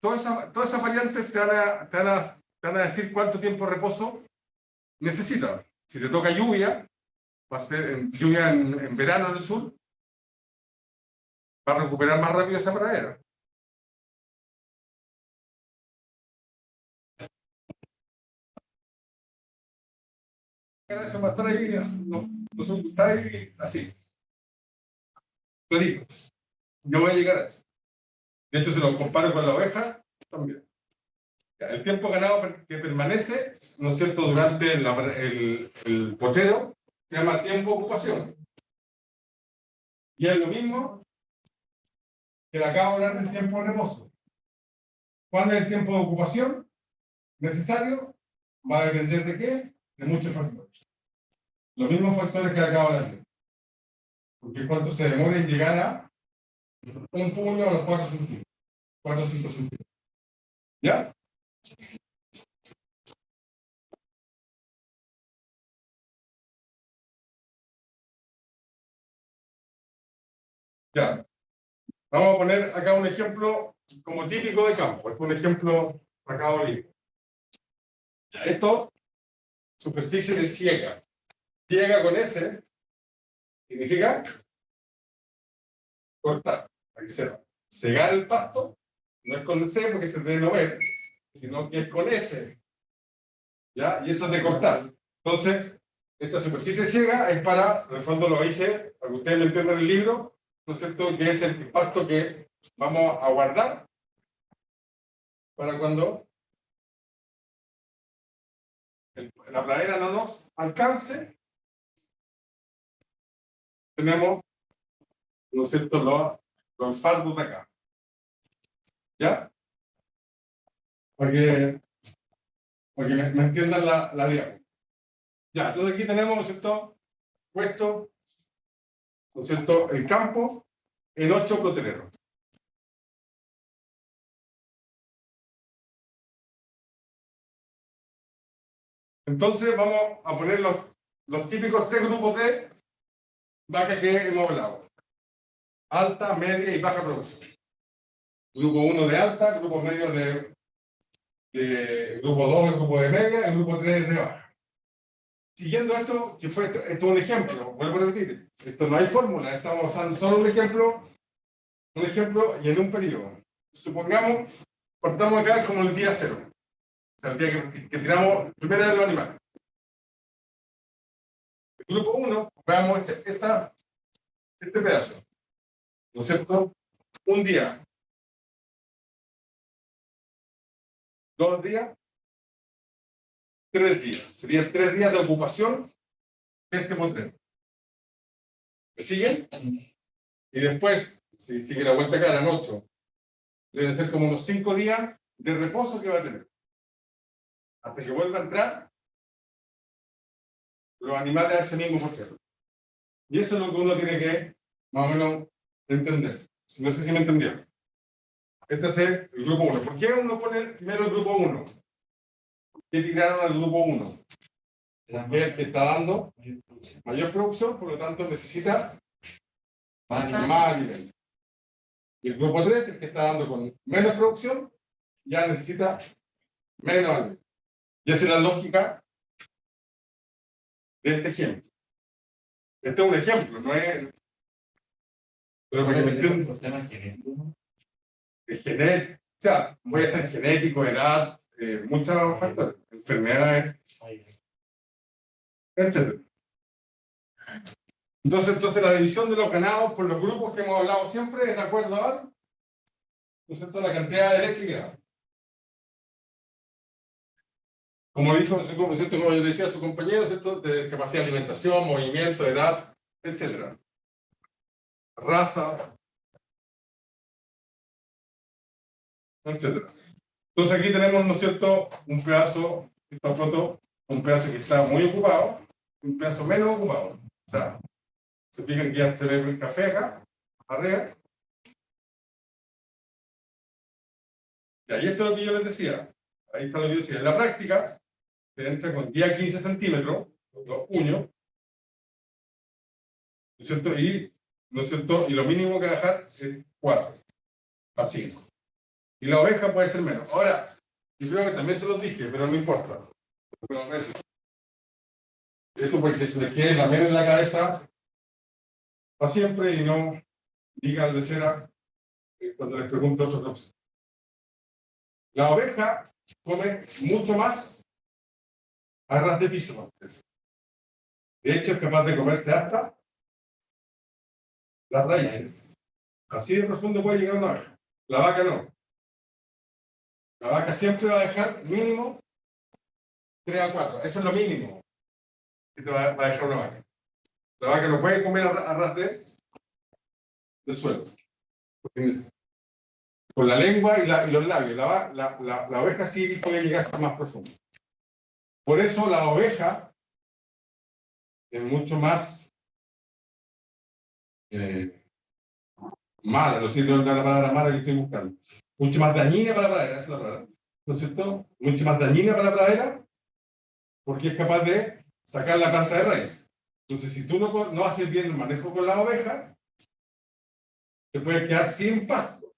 todas esas variantes te van a decir cuánto tiempo de reposo necesita. Si te toca lluvia, va a ser lluvia en verano en el sur, va a recuperar más rápido esa pradera. Eso va a estar ahí, está ahí así. Lo digo, yo voy a llegar a eso. De hecho, si lo comparo con la oveja, también. El tiempo ganado que permanece, ¿no es cierto?, durante el potrero, se llama tiempo de ocupación. Y es lo mismo que le acabo de hablar del tiempo de reposo. ¿Cuándo es el tiempo de ocupación necesario? Va a depender de qué, de muchos factores. los mismos factores que acabo de hablar. Porque cuánto se demora en llegar a un puño a los 4 centímetros. 4 o 5 centímetros. ¿Ya? Ya. Vamos a poner acá un ejemplo como típico de campo. Es un ejemplo sacado libre. Esto, superficie de siega. Siega con S significa cortar. Aquí se va. Segar el pasto no es con C porque se debe no ver, sino que es con S. ¿Ya? Y eso es de cortar. Entonces, esta superficie ciega es para, en el fondo lo hice, para que ustedes me entiendan el libro, ¿no es cierto? Que es el pasto que vamos a guardar para cuando la pradera no nos alcance, tenemos, ¿no es cierto?, los fardos de acá. ¿Ya? Para que me entiendan la diapositiva. Ya, entonces aquí tenemos, ¿no es cierto?, puesto, ¿no es cierto?, el campo en 8 plotereros. Entonces vamos a poner los típicos 3 grupos de vacas que hemos hablado. Alta, media y baja producción. Grupo 1 de alta, grupo medio de grupo 2, el grupo de media, el grupo 3 de baja. Siguiendo esto, que fue esto es un ejemplo, vuelvo a repetir, esto no hay fórmula, estamos usando solo un ejemplo y en un periodo. Supongamos, partamos acá como el día 0. O sea, el día que tiramos primero de los animales. El grupo 1, veamos este pedazo. ¿No es cierto? Un día. 2 días. 3 días. Serían 3 días de ocupación de este potrero. ¿Me siguen? Y después, si sigue la vuelta acá, eran 8. Deben ser como unos 5 días de reposo que va a tener. Hasta que vuelva a entrar los animales a ese mismo potrero. Y eso es lo que uno tiene que, más o menos, entender. No sé si me entendieron. Este es el grupo 1. ¿Por qué uno pone primero el grupo 1? ¿Por qué tiraron al grupo 1? Porque es el que está dando mayor producción, por lo tanto necesita más alimento. Y el grupo 3, el que está dando con menos producción, ya necesita menos alimento. Y esa es la lógica de este ejemplo. Este es un ejemplo, no es. Pero para que me entiendan. Genético, o sea, puede ser genético, edad, muchos factores, enfermedades, etc. Entonces la división de los ganados por los grupos que hemos hablado siempre es de acuerdo a, ¿no es cierto?, la cantidad de leche que da. Como dijo, ¿no es cierto?, como yo decía a su compañero, ¿cierto?, de capacidad de alimentación, movimiento, edad, etc. Raza, etc. Entonces aquí tenemos, ¿no es cierto?, un pedazo, esta foto, un pedazo que está muy ocupado, un pedazo menos ocupado. O sea, se fijan que ya se ve el café acá, arriba. Y ahí está lo que yo les decía. Ahí está lo que yo decía. En la práctica, se entra con 10 a 15 centímetros, los puños, ¿no es cierto? ¿No es cierto? Y lo mínimo que dejar es 4 a 5. Y la oveja puede ser menos. Ahora, yo creo que también se los dije, pero no importa. Esto porque se les quede también en la cabeza para siempre y no digan de cera cuando les pregunto otra cosa. La oveja come mucho más a ras de piso. De hecho, es capaz de comerse hasta las raíces. Así de profundo puede llegar una oveja. La vaca no. La vaca siempre va a dejar mínimo 3 a 4. Eso es lo mínimo que te va a dejar una vaca. La vaca no puede comer a ras de suelo. Con la lengua y los labios. La oveja sí puede llegar hasta más profundo. Por eso la oveja es mucho más mala, no sé dónde es la palabra mala que estoy buscando, mucho más dañina para la pradera, esa es la palabra, ¿no es cierto? Mucho más dañina para la pradera, porque es capaz de sacar la planta de raíz. Entonces, si tú no haces bien el manejo con la oveja, te puedes quedar sin pasto.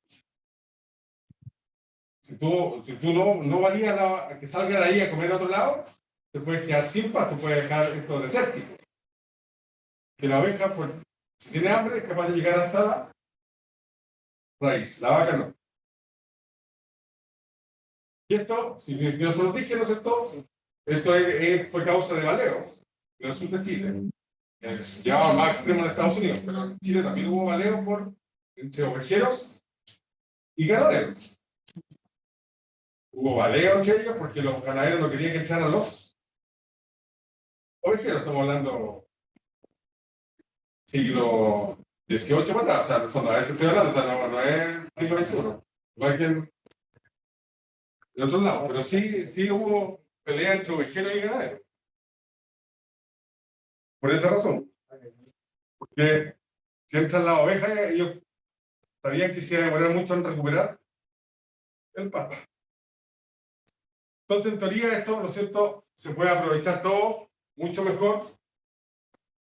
Si tú no valías a que salga de ahí a comer a otro lado, te puedes quedar sin pasto, puedes dejar esto desértico. Que la oveja, pues, si tiene hambre, es capaz de llegar hasta la raíz. La vaca no. Y esto, si yo se lo dije, ¿no es cierto? Esto fue causa de baleo en el sur de Chile. Llevaba más extremo en Estados Unidos, pero en Chile también hubo baleo entre ovejeros y ganaderos. Hubo baleo entre ellos porque los ganaderos no querían que entraran los ovejeros. Estamos hablando siglo XVIII para atrás, o sea, en el fondo, a veces estoy hablando, o sea, no es siglo XXI. Igual que en otro lado, pero sí hubo pelea entre ovejeros y ganaderos. Por esa razón. Porque si entran las ovejas, ellos sabían que se iba a demorar mucho en recuperar el pasto. Entonces, en teoría, esto, ¿no es cierto?, se puede aprovechar todo mucho mejor,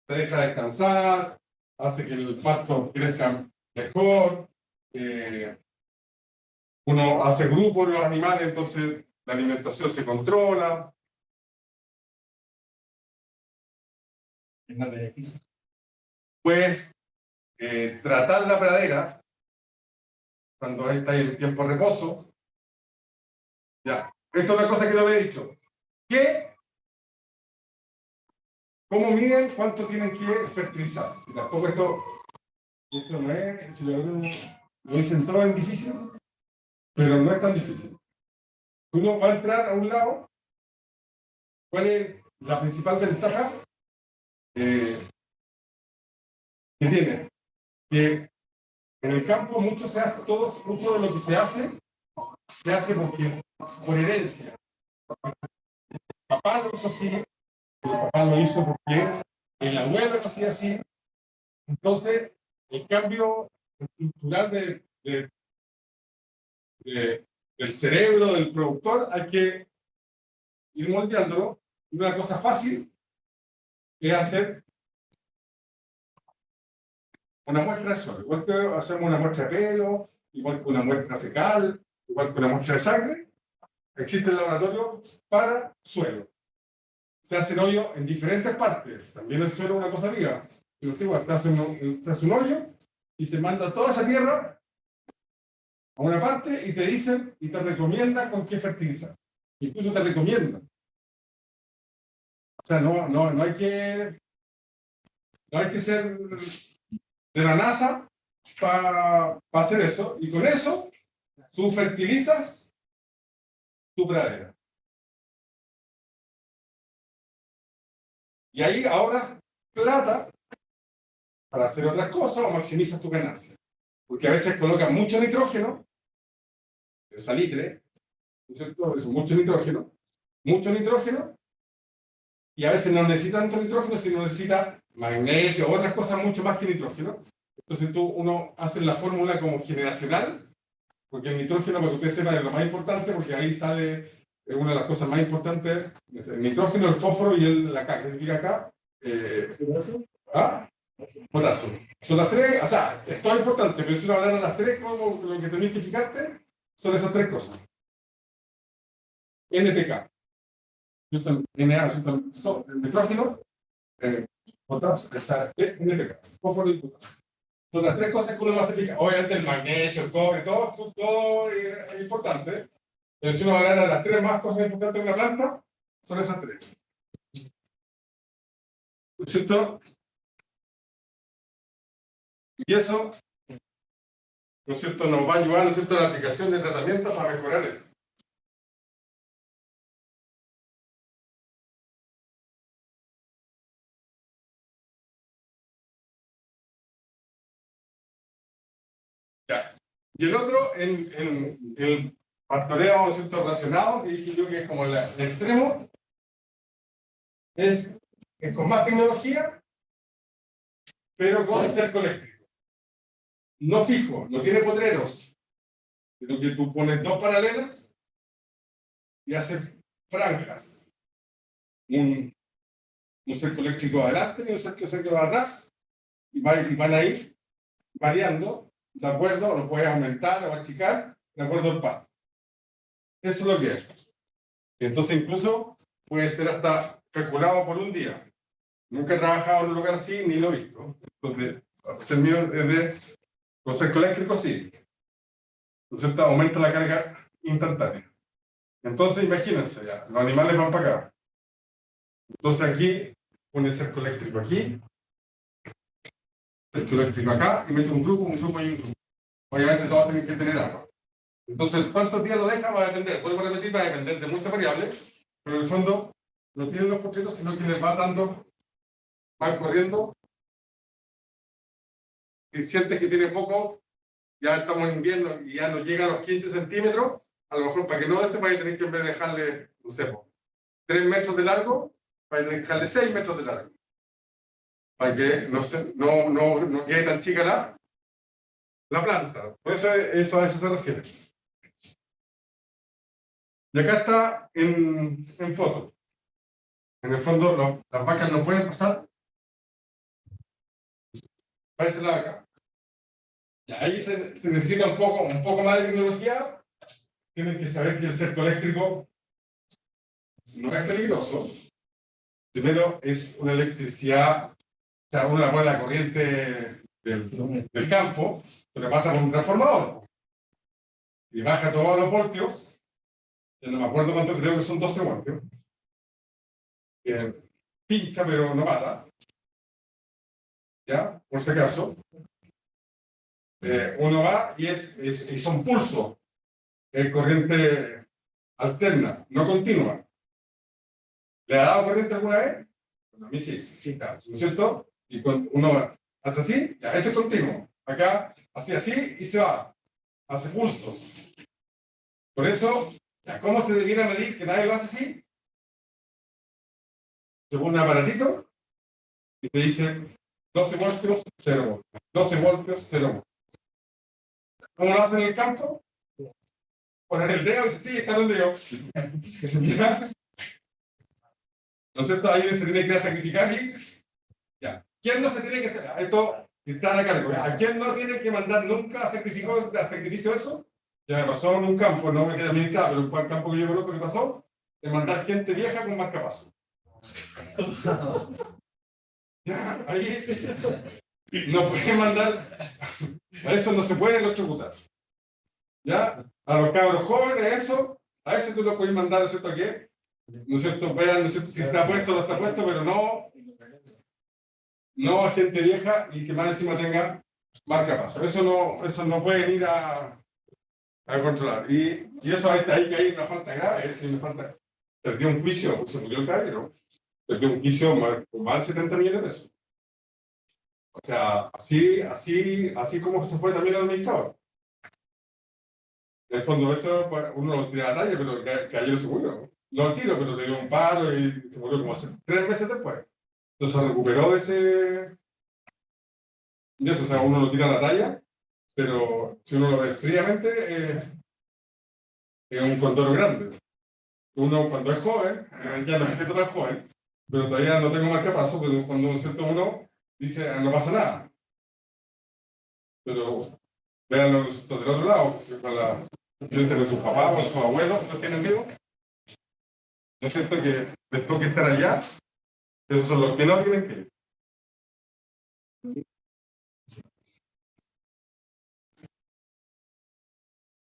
se deja descansar, hace que el pasto crezca mejor, uno hace grupos de los animales, entonces la alimentación se controla. ¿Es más beneficio? Pues tratar la pradera cuando está en tiempo de reposo. Ya, esto es una cosa que no me he dicho. ¿Cómo miden cuánto tienen que fertilizar? Si tampoco esto no es, lo dicen todo es difícil, pero no es tan difícil. Uno va a entrar a un lado, ¿cuál es la principal ventaja que tiene? Que en el campo mucho de lo que se hace por herencia. Papá lo hizo así, el papá lo hizo porque el abuelo lo hacía así. Entonces, el cambio estructural del cerebro del productor hay que ir moldeándolo. Una cosa fácil es hacer una muestra de suelo, igual que hacemos una muestra de pelo, igual que una muestra fecal, igual que una muestra de sangre. Existe el laboratorio para suelo. Se hace hoyo en diferentes partes. También el suelo es una cosa viva. Pero igual, se hace un hoyo y se manda toda esa tierra a una parte y te dicen y te recomiendan con qué fertilizar. Incluso te recomiendan. O sea, no hay que ser de la NASA para hacer eso. Y con eso, tú fertilizas tu pradera. Y ahí ahorras plata para hacer otras cosas o maximizas tu ganancia. Porque a veces colocan mucho nitrógeno, el salitre, ¿no es cierto? Eso, mucho nitrógeno, y a veces no necesita tanto nitrógeno, sino necesita magnesio o otras cosas mucho más que nitrógeno. Entonces uno hace la fórmula como generacional, porque el nitrógeno, para que ustedes sepan, es lo más importante, porque ahí sale una de las cosas más importantes, el nitrógeno, el fósforo y la K, que significa acá. Potasio. Son las tres, o sea, es todo importante, pero si uno hablar de las tres, como lo que tenéis que fijarte, son esas tres cosas. NPK. Na, el nitrógeno, potasio, NPK, fósforo y potasio. Son las tres cosas que uno va a hacer. Obviamente el magnesio, el cobre, todo es importante. Pero si uno va a hablar de las tres más cosas importantes de una planta, son esas tres. ¿No es cierto? Y eso, ¿no es cierto?, nos va a ayudar, ¿no es cierto?, a la aplicación de tratamientos para mejorar esto. Ya. Y el otro, en el pastoreo, ¿no es cierto?, relacionado, que dije yo que es como el extremo, es es con más tecnología, pero con cerco eléctrico. No fijo, no tiene potreros, sino que tú pones dos paralelas y haces franjas. Un cerco eléctrico adelante y un cerco eléctrico atrás, y van a ir variando, de acuerdo, lo puedes aumentar o achicar, de acuerdo al pasto. Eso es lo que es. Entonces, incluso puede ser hasta calculado por un día. Nunca he trabajado en un lugar así, ni lo he visto. Entonces, el mío es de con cerco eléctrico, sí. Entonces, aumenta la carga instantánea. Entonces, imagínense ya, los animales van para acá. Entonces, aquí pone cerco eléctrico aquí, cerco eléctrico acá, y mete un grupo y un grupo. Obviamente, todos tienen que tener agua. Entonces, ¿cuántos días lo deja? Va a depender. Vuelvo a repetir, va a depender de muchas variables, pero en el fondo no tienen los pocheros, sino que les va dando, van corriendo. Si sientes que tiene poco, ya estamos en invierno y ya no llega a los 15 centímetros, a lo mejor para que no de este vaya a tener que en vez de dejarle, no sé, 3 metros de largo, vaya a tener que dejarle 6 metros de largo. Para que no quede tan chica la planta. Por eso, a eso se refiere. Y acá está en foto. En el fondo, las vacas no pueden pasar para ese lado acá. Y ahí se necesita un poco más de tecnología. Tienen que saber que el cerco eléctrico no es peligroso. Primero, es una electricidad, o sea, uno la pone la corriente del campo, pero pasa por un transformador. Y baja todos los voltios. Ya no me acuerdo cuánto, creo que son 12 voltios. Pincha, pero no mata. ¿Ya? Por si acaso. Uno va y son pulsos. Corriente alterna, no continua. ¿Le ha dado corriente alguna vez? Pues a mí sí, ¿no es cierto? Y cuando uno hace así, ya, ese es continuo. Acá, así y se va. Hace pulsos. Por eso, ya, ¿cómo se debiera medir que nadie lo hace así? Según un aparatito, y te dice 12 voltios, 0 voltios. 12 voltios, 0 voltios. ¿Cómo lo hacen en el campo? Poner el dedo y dice, sí, está donde yo. ¿Ya? ¿No es cierto? Ahí se tiene que sacrificar y ya. ¿Quién no se tiene que hacer? Esto está a cargo. ¿A quién no tiene que mandar nunca a sacrificio eso? Ya me pasó en un campo, no me queda administrado, pero en un campo que yo conozco que pasó, de mandar gente vieja con marcapaso. Ya, ahí no puede mandar, a eso no se puede electrocutar. ¿Ya? A los cabros jóvenes, eso, a ese tú lo puedes mandar, ¿no es cierto? ¿A qué? ¿No es cierto? Vean, ¿no es cierto? Si está puesto o no está puesto, pero no a gente vieja y que más encima tenga marcapaso. Eso no pueden ir a controlar. Y eso ahí que hay una falta grave, si me falta. Perdió un juicio, se murió el caballero. Perdió un juicio con más de 70 millones de pesos. O sea, así como se fue también el administrador. En el fondo, eso uno lo tira a la talla, pero el caballero se murió. No al tiro, pero le dio un paro y se murió como hace 3 meses después. Entonces se recuperó de eso, o sea, uno lo tira a la talla, pero si uno lo ve fríamente, es un condoro grande. Uno cuando es joven, ya no me siento tan joven, pero todavía no tengo marcapaso, pero cuando uno dice, no pasa nada. Pero vean los del otro lado, piensen en sus papás o sus abuelos que los tienen vivos. ¿No es cierto que les toque estar allá? Esos son los que no tienen que ir.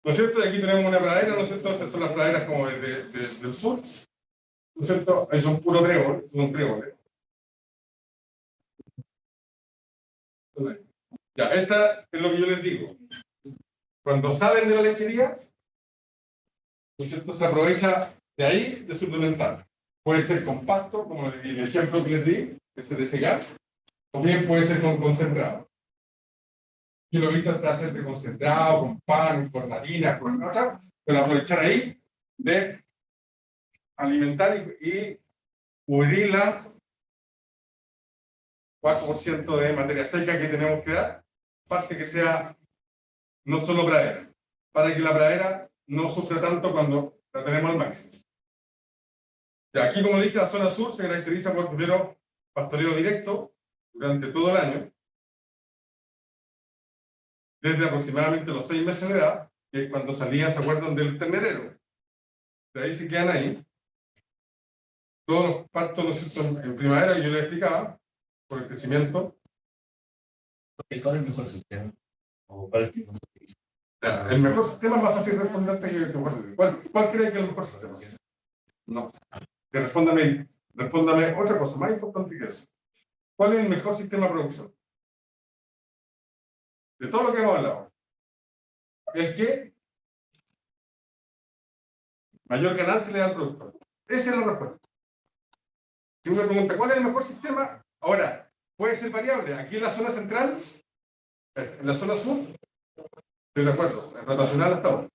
¿No es cierto? Y aquí tenemos una pradera, ¿no es cierto? Estas son las praderas como del sur. ¿No es cierto? Ahí son puro trébol, son tréboles. Ya, esta es lo que yo les digo. Cuando salen de la lechería, ¿no es cierto? Se aprovecha de ahí de suplementar. Puede ser con pasto, como el ejemplo que les di, ese de secar, o bien puede ser con concentrado. Yo lo he visto hasta hacerte concentrado, con pan, con harina, con otra, pero aprovechar ahí de alimentar y cubrirlas 4% de materia seca que tenemos que dar, parte que sea no solo pradera, para que la pradera no sufra tanto cuando la tenemos al máximo. Y aquí, como dije, la zona sur se caracteriza por primero pastoreo directo durante todo el año, desde aproximadamente los 6 meses de edad, que es cuando salían, ¿se acuerdan del ternerero? De ahí se quedan ahí. Todos los partos, ¿no es cierto?, en primavera, yo les explicaba, por el crecimiento. ¿Cuál es el mejor sistema? ¿O cuál es el que no se utiliza? El mejor sistema es más fácil responderte que ¿Cuál cree que es el mejor sistema? No. Que respóndame otra cosa más importante que eso. ¿Cuál es el mejor sistema de producción? De todo lo que hemos hablado. El que mayor ganancia le da al productor. Esa es la respuesta. Si uno pregunta, ¿cuál es el mejor sistema? Ahora, puede ser variable. Aquí en la zona central, en la zona sur, estoy de acuerdo, es rotacional hasta ahora.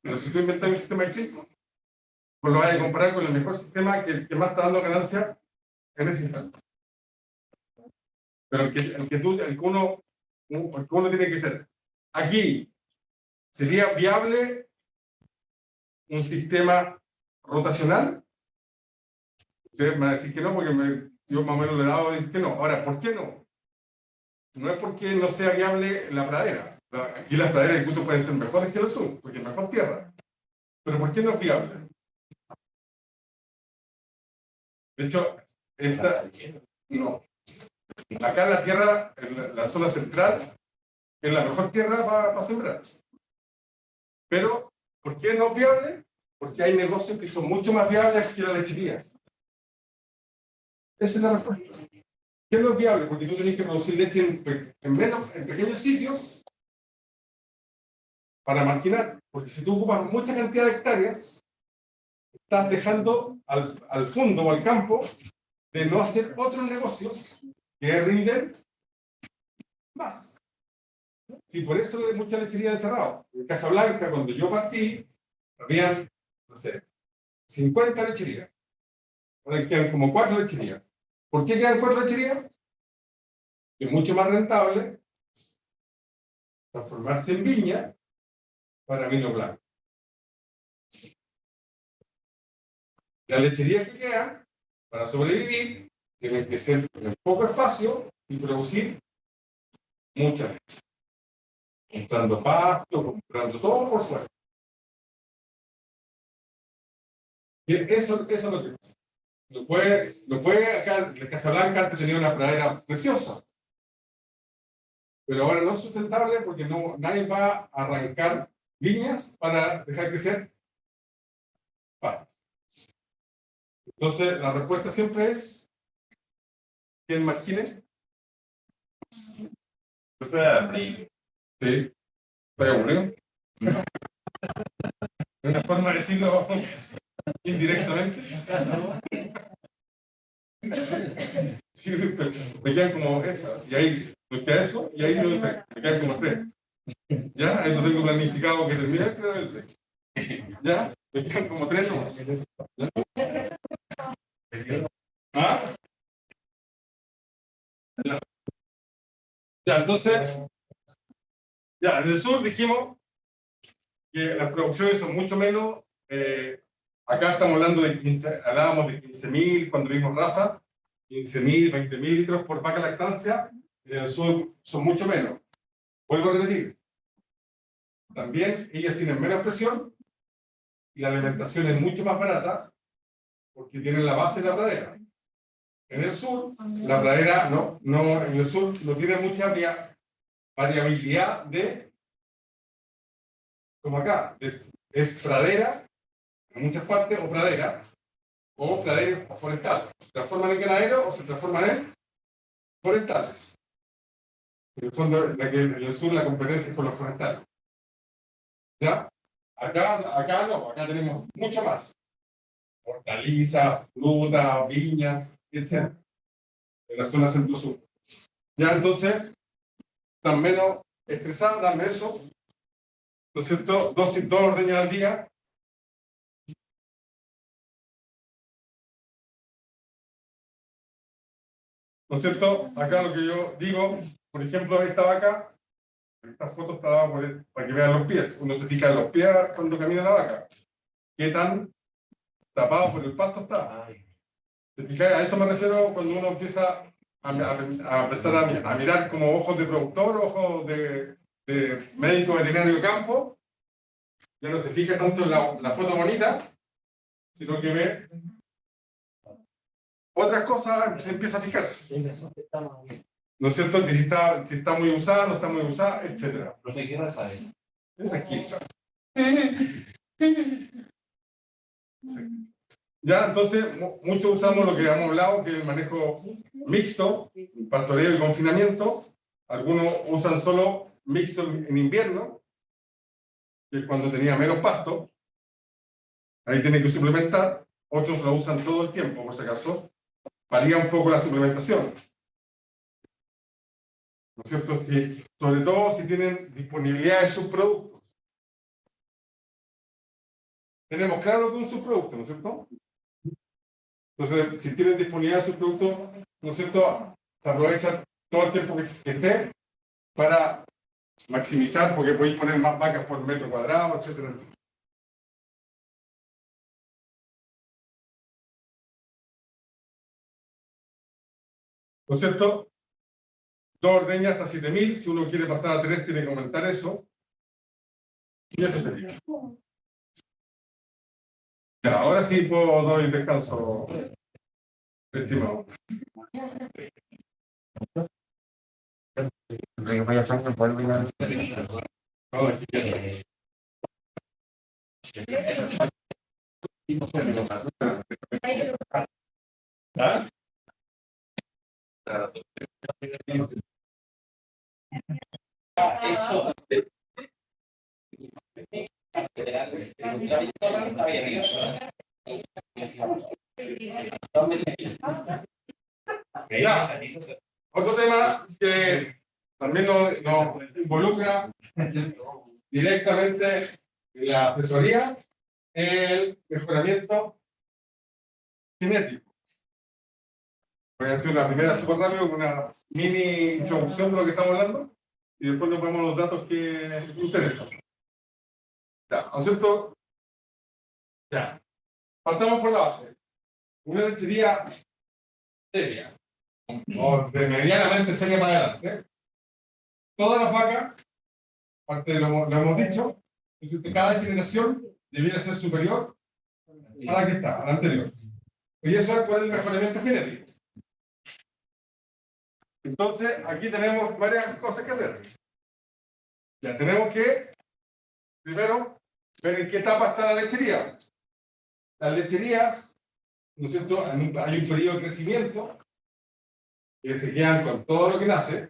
Pero si tú inventas un sistema distinto, pues lo vas a comparar con el mejor sistema que más está dando ganancia en ese instante. Pero el que uno tiene que ser. Aquí, ¿sería viable un sistema rotacional? Ustedes me van a decir que no, porque yo más o menos le he dado a decir que no. Ahora, ¿por qué no? No es porque no sea viable la pradera. Aquí las praderas incluso pueden ser mejores que el sur, porque es mejor tierra. Pero ¿por qué no es viable? De hecho, no. Acá la tierra, en la zona central, es la mejor tierra para sembrar. Pero, ¿por qué no es viable? Porque hay negocios que son mucho más viables que la lechería. Esa es la respuesta. ¿Qué no es viable? Porque tú tienes que producir leche en pequeños sitios para marginar. Porque si tú ocupas mucha cantidad de hectáreas, estás dejando al fondo o al campo de no hacer otros negocios que rinden más. Sí, por eso hay mucha lechería de cerrado. En Casablanca, cuando yo partí, habían, no sé, 50 lecherías. Ahora quedan como 4 lecherías. ¿Por qué quedan 4 lecherías? Es mucho más rentable transformarse en viña para vino blanco. Las lecherías que quedan, para sobrevivir, tienen que ser en poco espacio y producir mucha leche. Comprando pasto, comprando todo por fuera. Y eso es lo que pasa. Lo puede acá, en Casablanca antes tenía una pradera preciosa. Pero ahora no es sustentable porque nadie va a arrancar viñas para dejar crecer pasto. Entonces, la respuesta siempre es: ¿quién margine? Yo fui a abrir. Sí. ¿Estoy aburrido? ¿Es una forma de decirlo indirectamente? Sí, me quedan como esa, y ahí me queda eso, y ahí me quedan como 3. ¿Ya? Ahí no tengo planificado que termine el 3. ¿Ya? Me quedan como 3 nomás. ¿Ah? Ya, entonces, ya, en el sur dijimos que las producciones son mucho menos. Acá estamos hablando de 15, hablábamos de 15.000 cuando vimos raza, 15.000, 20.000 litros por vaca lactancia. En el sur son mucho menos. Vuelvo a repetir. También ellas tienen menos presión y la alimentación es mucho más barata porque tienen la base de la pradera. En el sur, la pradera en el sur no tiene mucha variabilidad como acá, es pradera en muchas partes o pradera forestal. Se transforman en ganadero o se transforman en forestales. En el fondo, en el sur la competencia es con los forestales. ¿Ya? Acá no, acá tenemos mucho más. Hortalizas, frutas, viñas, etc. En la zona centro-sur. Ya, entonces, están menos estresadas, dame eso. ¿No es cierto? 2 ordeñas al día. ¿no es cierto? Acá lo que yo digo, por ejemplo, esta vaca, esta foto está dada para que vean los pies. Uno se fija en los pies cuando camina la vaca. ¿Qué tan tapado por el pasto está? ¿Te fijas? A eso me refiero cuando uno empieza a empezar a mirar como ojos de productor, ojos de médico veterinario de campo. Ya no se fija tanto en la foto bonita, sino que ve otras cosas, se empieza a fijarse. ¿No es cierto? Que si está muy usada, no está muy usada, etc. Profe, ¿qué raza es? Es aquí. Ya, entonces, muchos usamos lo que hemos hablado, que es el manejo mixto, pastoreo y confinamiento. Algunos usan solo mixto en invierno, que es cuando tenía menos pasto. Ahí tienen que suplementar. Otros lo usan todo el tiempo, por si acaso. Varía un poco la suplementación. ¿No es cierto? Sobre todo si tienen disponibilidad de subproductos. Tenemos claro lo que es un subproducto, ¿no es cierto? Entonces, si tienen disponibilidad de subproductos, ¿no es cierto? Se aprovecha todo el tiempo que esté para maximizar, porque podéis poner más vacas por metro cuadrado, etcétera, etcétera. ¿No es cierto? 2 ordeñas hasta 7.000. Si uno quiere pasar a 3, tiene que aumentar eso. Y esto sería. Ya, ahora sí puedo dar el descanso, estimado. ¿Ah? Ya. Otro tema que también nos involucra directamente en la asesoría, el mejoramiento genético. Voy a hacer una primera súper rápido, una mini introducción de lo que estamos hablando, y después nos ponemos los datos que interesan. Ya, ¿no es cierto? Ya. Partamos por la base. Una lechería seria, o de medianamente seria para adelante. Todas las vacas, aparte de lo hemos dicho, es decir, cada generación debería ser superior a la que está, a la anterior. Y eso es por el mejoramiento genético. Entonces, aquí tenemos varias cosas que hacer. Ya tenemos que, primero, ver en qué etapa está la lechería. Las lecherías, ¿no es cierto?, hay un periodo de crecimiento que se quedan con todo lo que nace,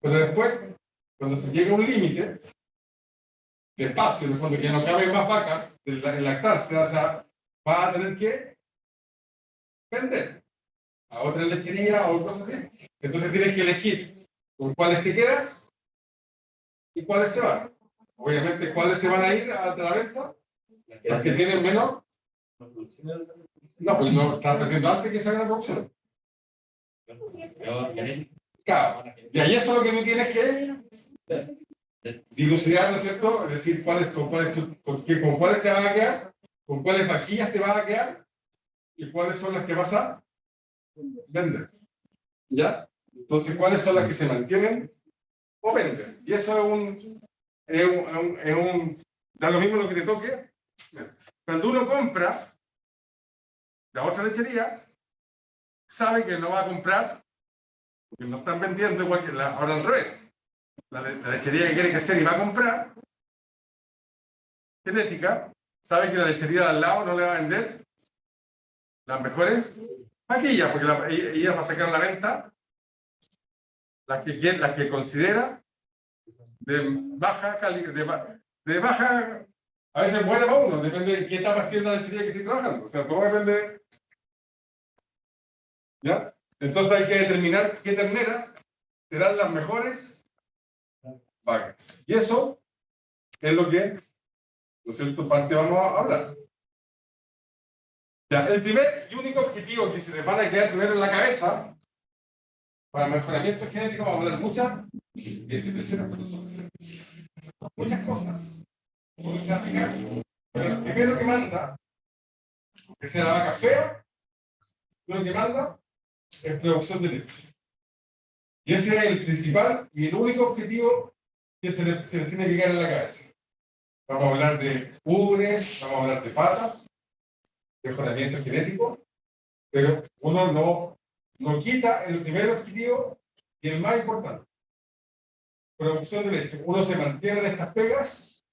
pero después, cuando se llega a un límite de espacio, en el fondo, que no caben más vacas en lactarse, o sea, va a tener que vender a otra lechería o cosas así. Entonces tienes que elegir con cuáles te quedas y cuáles se van. Obviamente, cuáles se van a ir a la venta, las que tienen menos. No, pues no, estás perdiendo antes que se haga la producción. Claro. Y ahí eso es lo que tú tienes que dilucidar, ¿no es cierto? Es decir, con cuáles te vas a quedar, con cuáles vaquillas te vas a quedar y cuáles son las que vas a vender. ¿Ya? Entonces, ¿cuáles son las que se mantienen o venden? Y eso da lo mismo lo que te toque. Cuando uno compra la otra lechería, sabe que no va a comprar, porque no están vendiendo igual que ahora al revés. La lechería que quiere crecer y va a comprar genética, sabe que la lechería de al lado no le va a vender las mejores vaquillas, porque ella va a sacar a la venta las que considera de baja calidad, de baja, a veces buena para uno, depende de qué etapas tiene la lechería que esté trabajando, o sea, todo depende. ¿Ya? Entonces hay que determinar qué terneras serán las mejores vacas. Y eso es lo que, ¿no es cierto?, parte vamos a hablar. Ya, el primer y único objetivo que se les van a quedar primero en la cabeza Para mejoramiento genético vamos a hablar muchas cosas. Porque se aplica, pero lo primero que manda, que sea la vaca fea, lo que manda es producción de leche. Y ese es el principal y el único objetivo que se le tiene que quedar en la cabeza. Vamos a hablar de ubres, vamos a hablar de patas, mejoramiento genético, pero uno no quita el primer objetivo y el más importante. Producción de leche. Uno se mantiene en estas pegas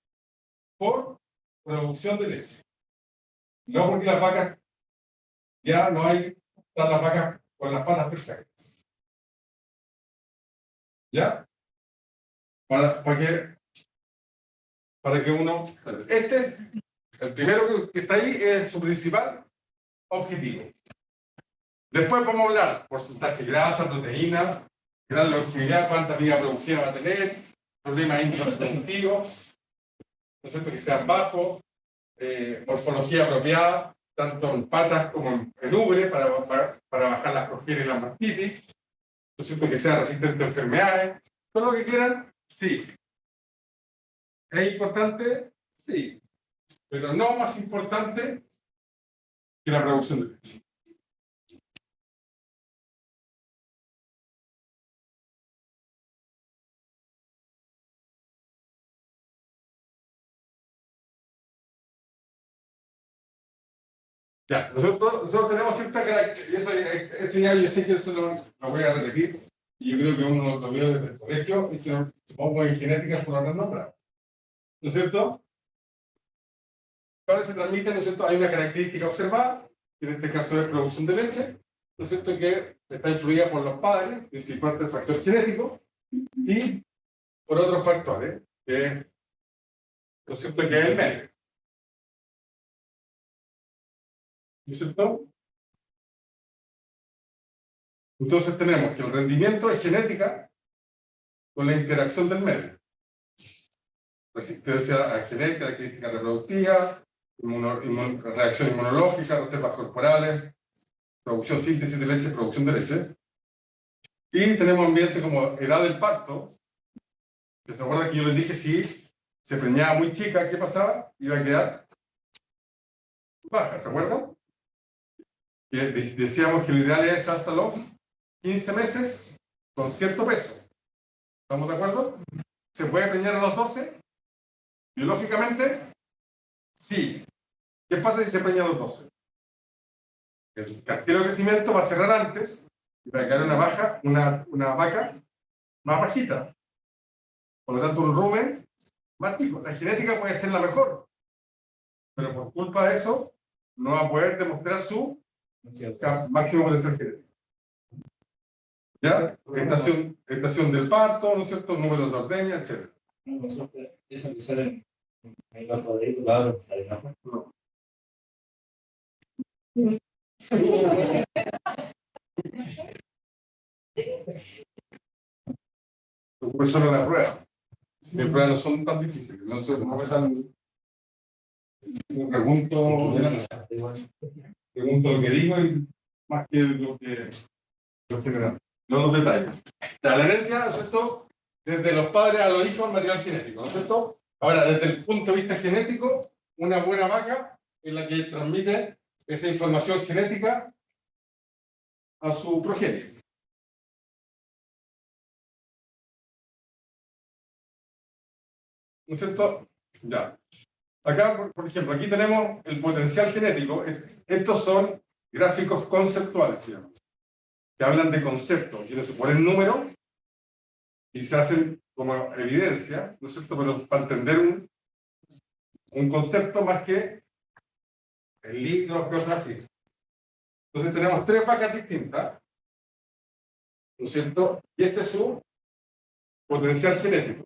por producción de leche. No porque las vacas, ya no hay tantas vacas con las patas perfectas. ¿Ya? Para que uno... Este es el primero que está ahí, es su principal objetivo. Después vamos a hablar porcentaje de grasa, proteína, gran longevidad, cuánta vida productiva va a tener, problemas intraproductivos, ¿no es cierto?, que sean bajos, morfología apropiada, tanto en patas como en ubre, para bajar las cogieras y las mastitis, ¿no es cierto?, que sea resistente a enfermedades, todo lo que quieran, sí. ¿Es importante? Sí. Pero no más importante que la producción de leche. Ya, nosotros tenemos cierta característica, esto ya yo sé que eso lo voy a repetir, y yo creo que uno lo vio desde el colegio, y si no, supongo en genética se lo habrán nombrado. ¿No es cierto? Ahora se transmite, ¿no es cierto? Hay una característica observada, que en este caso es producción de leche, ¿no es cierto?, que está influida por los padres, principalmente el factor genético, y por otros factores, que, ¿no es cierto?, que es el medio. ¿No es cierto? Entonces tenemos que el rendimiento es genética con la interacción del medio. Resistencia genética, característica reproductiva, reacción inmunológica, reservas corporales, producción, síntesis de leche, producción de leche. Y tenemos ambiente como edad del parto. ¿Se acuerdan que yo les dije si se preñaba muy chica, qué pasaba? Iba a quedar baja, ¿se acuerdan? Y decíamos que lo ideal es hasta los 15 meses con cierto peso. ¿Estamos de acuerdo? ¿Se puede preñar a los 12? Biológicamente, sí. ¿Qué pasa si se preña a los 12? El cartero de crecimiento va a cerrar antes y va a quedar una vaca más bajita. Por lo tanto, un rumen más chico. La genética puede ser la mejor, pero por culpa de eso no va a poder demostrar su máximo potencial genético. ¿Ya? Estación del parto, ¿no es cierto? Número de ordeña, etc. Eso que sale en los cuadritos, claro, No. Pues solo la prueba. Mis pruebas no son tan difíciles. No me salen. Pregunto lo que digo y más que lo general. No los detalles. La herencia, ¿no es cierto? Desde los padres a los hijos, material genético, ¿no es cierto? Ahora, desde el punto de vista genético, una buena vaca es la que transmite esa información genética a su progenie. ¿No es cierto? Ya. Acá, por ejemplo, aquí tenemos el potencial genético. Estos son gráficos conceptuales, digamos, que hablan de conceptos, y se ponen números y se hacen como evidencia, ¿no es cierto? Pero para entender un concepto más que el litro, que otra así. Entonces tenemos tres vacas distintas, ¿no es cierto? Y este es su potencial genético.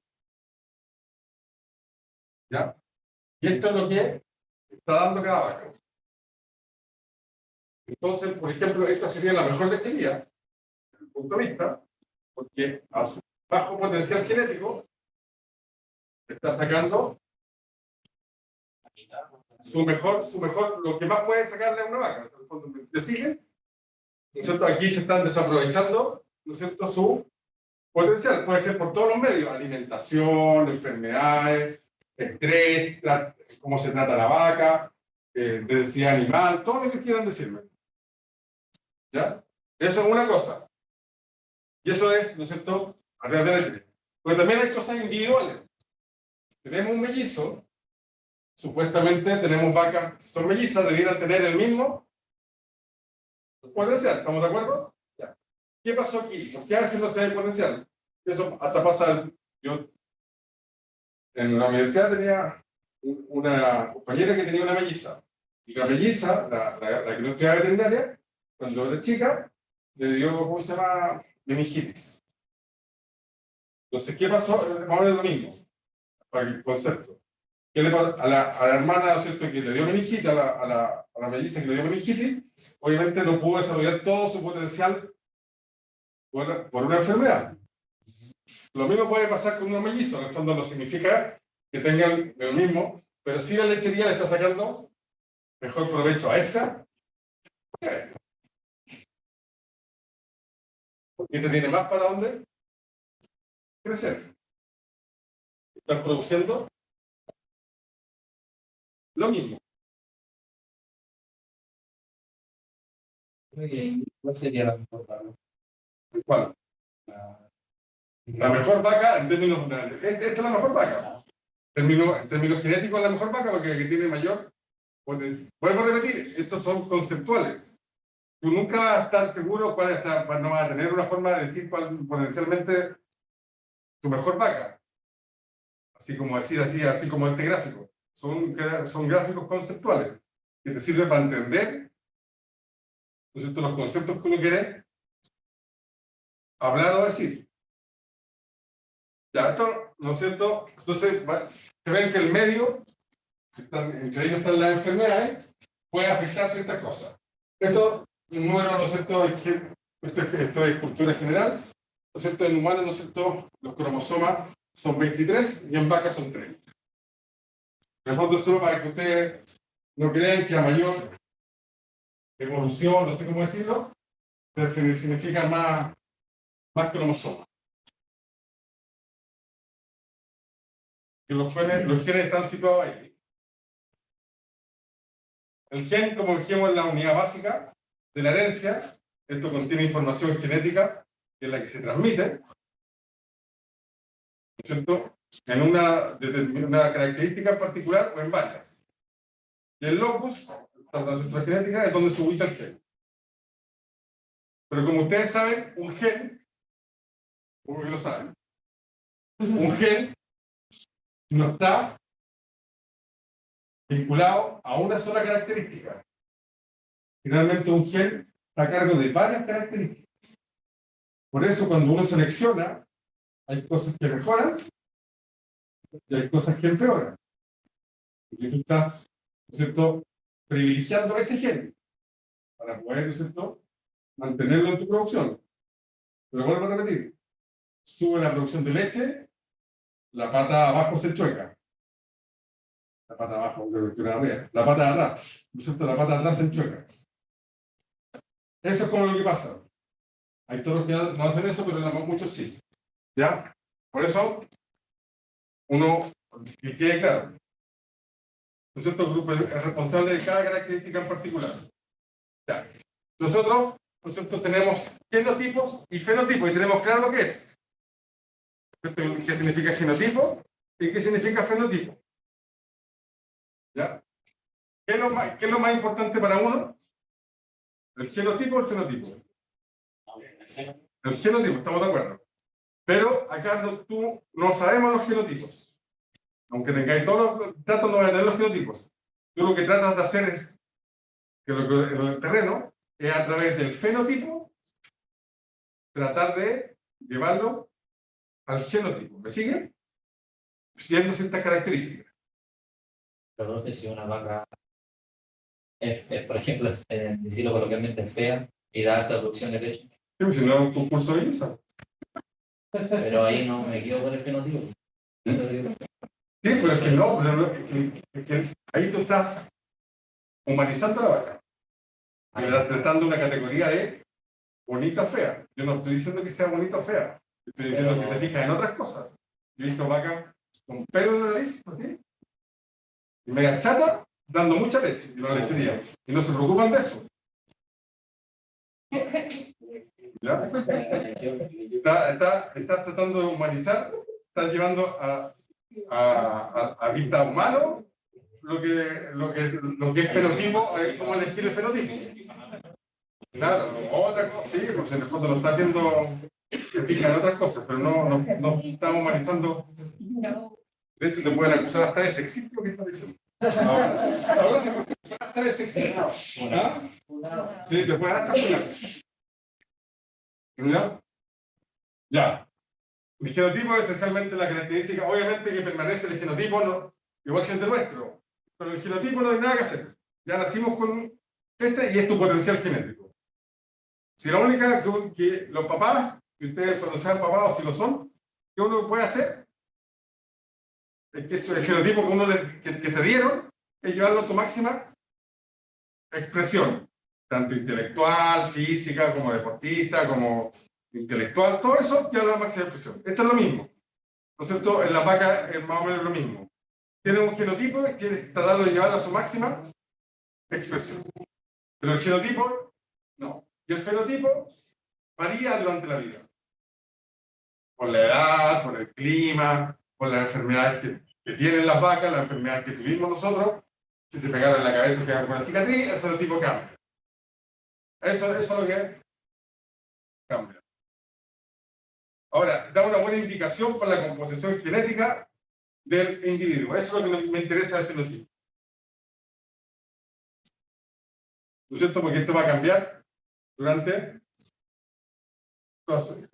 ¿Ya? Y esto es lo que está dando cada vaca. Entonces, por ejemplo, esta sería la mejor lechería, desde el punto de vista, porque a su bajo potencial genético está sacando su mejor, lo que más puede sacarle a una vaca. ¿Le siguen? ¿No es cierto? Aquí se están desaprovechando ¿no es cierto?, su potencial. Puede ser por todos los medios: alimentación, enfermedades, estrés, cómo se trata la vaca, densidad animal, todo lo que quieran decirme. ¿Ya? Eso es una cosa. Y eso es, ¿no es cierto?, a través de la leche. Pero también hay cosas individuales. Tenemos un mellizo, supuestamente tenemos vacas, son mellizas, debieran tener el mismo potencial. ¿Estamos de acuerdo? Ya. ¿Qué pasó aquí? ¿Por qué a veces no se ve el potencial? Eso hasta pasa. Yo en la universidad tenía una compañera que tenía una melliza. Y la melliza, la que no estudiaba veterinaria, cuando era chica, le dio, ¿cómo se llama?, meningitis. Entonces, ¿qué pasó? Vamos a ver lo mismo, para el concepto. ¿Qué le pasó a la hermana, ¿no es cierto?, que le dio meningitis, a la melliza que le dio meningitis? Obviamente no pudo desarrollar todo su potencial por una enfermedad. Lo mismo puede pasar con un mellizo. En el fondo no significa que tengan lo mismo, pero sí la lechería le está sacando mejor provecho a esta. Porque este tiene más para dónde crecer. Están produciendo lo mismo. ¿Cuál sería la mejor vaca? ¿Cuál? La mejor vaca en términos generales. Esta es la mejor vaca. En términos genéticos, la mejor vaca porque tiene mayor potencial. Vuelvo a repetir, estos son conceptuales. Tú nunca vas a estar seguro cuál es, no vas a tener una forma de decir cuál es potencialmente tu mejor vaca. Así como decir así como este gráfico. Son gráficos conceptuales que te sirven para entender, ¿no es cierto?, los conceptos que uno quiere hablar o decir. Ya, esto, ¿no es cierto? Entonces, se ven que el medio, entre ellos están las enfermedades, puede afectar ciertas cosas. Esto, un número, ¿no es cierto?, esto es cultura general, ¿no es cierto? En humanos, ¿no es cierto?, los cromosomas son 23 y en vacas son 30. En el fondo es solo para que ustedes no crean que a mayor evolución, no sé cómo decirlo, significa más cromosomas. Que los genes están situados ahí. El gen, como dijimos, es la unidad básica de la herencia. Esto contiene información genética, que es la que se transmite, ¿no es cierto?, en una característica en particular o en varias. Y el locus, la nuestra genética, es donde se ubica el gen. Pero como ustedes saben, un gen, como que lo saben, un gen no está vinculado a una sola característica. Finalmente, un gen está a cargo de varias características. Por eso, cuando uno selecciona, hay cosas que mejoran y hay cosas que empeoran. Porque tú estás, ¿no es cierto?, privilegiando ese gen para poder, ¿no es cierto?, mantenerlo en tu producción. Pero vuelvo a repetir, sube la producción de leche, la pata abajo se chueca. La pata abajo, la pata de atrás, ¿no es cierto?, la pata de atrás se enchueca. Eso es como lo que pasa. Hay todos los que no hacen eso, pero muchos sí. ¿Ya? Por eso, que quede claro, ¿no es cierto?, el grupo es responsable de cada característica en particular. ¿Ya? Nosotros tenemos genotipos y fenotipos, y tenemos claro lo que es. ¿Qué significa genotipo y qué significa fenotipo? ¿Ya? ¿Qué es lo más importante para uno? ¿El genotipo o el fenotipo? El genotipo, estamos de acuerdo. Pero acá no sabemos los genotipos. Aunque tengáis todos los datos, no van a tener los genotipos. Tú lo que tratas de hacer es que en el terreno es a través del fenotipo tratar de llevarlo al genotipo. ¿Me sigue? Viendo ciertas características. Pero si una vaca por ejemplo, decirlo coloquialmente, es fea y da alta producción de leche. Sí, pues si no es un concurso de belleza. Pero ahí no me equivoco con el fenotipo. Sí, pero es que no, es que ahí tú estás humanizando a la vaca. Le estás dando una categoría de bonita o fea. Yo no estoy diciendo que sea bonita o fea. Estoy diciendo que te fijas en otras cosas. Yo he visto vacas con pelo en la nariz, así, y media chata, dando mucha leche, y la lechería. Y no se preocupan de eso. ¿Ya? Estás tratando de humanizar, estás llevando a vista humano lo que es fenotipo, cómo elegir el fenotipo. Claro, otra cosa, sí, pues en el fondo lo estás viendo, te fijas en otras cosas, pero no estamos humanizando. De hecho, te pueden acusar hasta de sexismo, lo que estás diciendo. Ahora te pueden acusar hasta de sexismo. ¿Ah? Sí, te pueden hasta acusar. ¿Ya? Ya. El genotipo es esencialmente la característica, obviamente que permanece el genotipo, no, igual que el de nuestro, pero el genotipo no hay nada que hacer. Ya nacimos con este y es tu potencial genético. Si la única que los papás, que ustedes cuando sean papás o si lo son, que uno puede hacer, es que el genotipo que te dieron, es llevarlo a tu máxima expresión, tanto intelectual, física, como deportista, como intelectual, todo eso lleva a la máxima expresión. Esto es lo mismo, ¿no es cierto? En la vaca es más o menos lo mismo. Tiene un genotipo que tratarlo de llevarlo a su máxima expresión. Pero el genotipo, no. Y el fenotipo varía durante la vida. Por la edad, por el clima, por las enfermedades que tienen las vacas, las enfermedades que tuvimos nosotros. Si se pegaron en la cabeza, quedan con una cicatriz, el fenotipo cambia. Eso es lo que cambia. Ahora, da una buena indicación por la composición genética del individuo. Eso es lo que me interesa del fenotipo. ¿No es cierto? Porque esto va a cambiar durante toda su vida.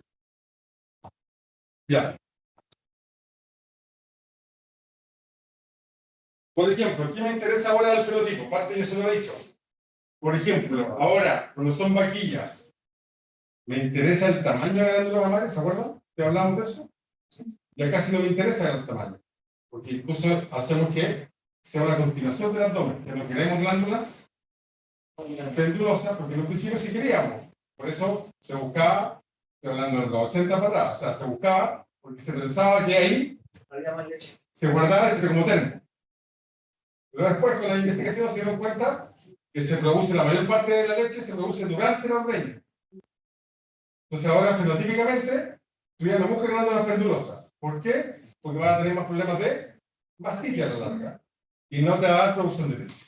Ya. Por ejemplo, ¿qué me interesa ahora del fenotipo? Parte de eso lo he dicho. Por ejemplo, ahora, cuando son vaquillas, me interesa el tamaño de la glándula mamaria, ¿se acuerdan? ¿Que hablamos de eso? Ya casi no me interesa el tamaño, porque incluso hacemos que sea una continuación del abdomen, que no queremos glándulas pendulosas, porque en un principio sí queríamos. Por eso se buscaba, estoy hablando de los 80 para atrás, o sea, se buscaba porque se pensaba que ahí se guardaba este como termo. Pero después, con la investigación, se dieron cuenta que se produce la mayor parte de la leche, se produce durante la ordeña. Entonces, ahora, fenotípicamente, tú ya no buscas glándulas pendulosas. ¿Por qué? Porque vas a tener más problemas de mastitis a la larga. Y no te va a dar producción de leche.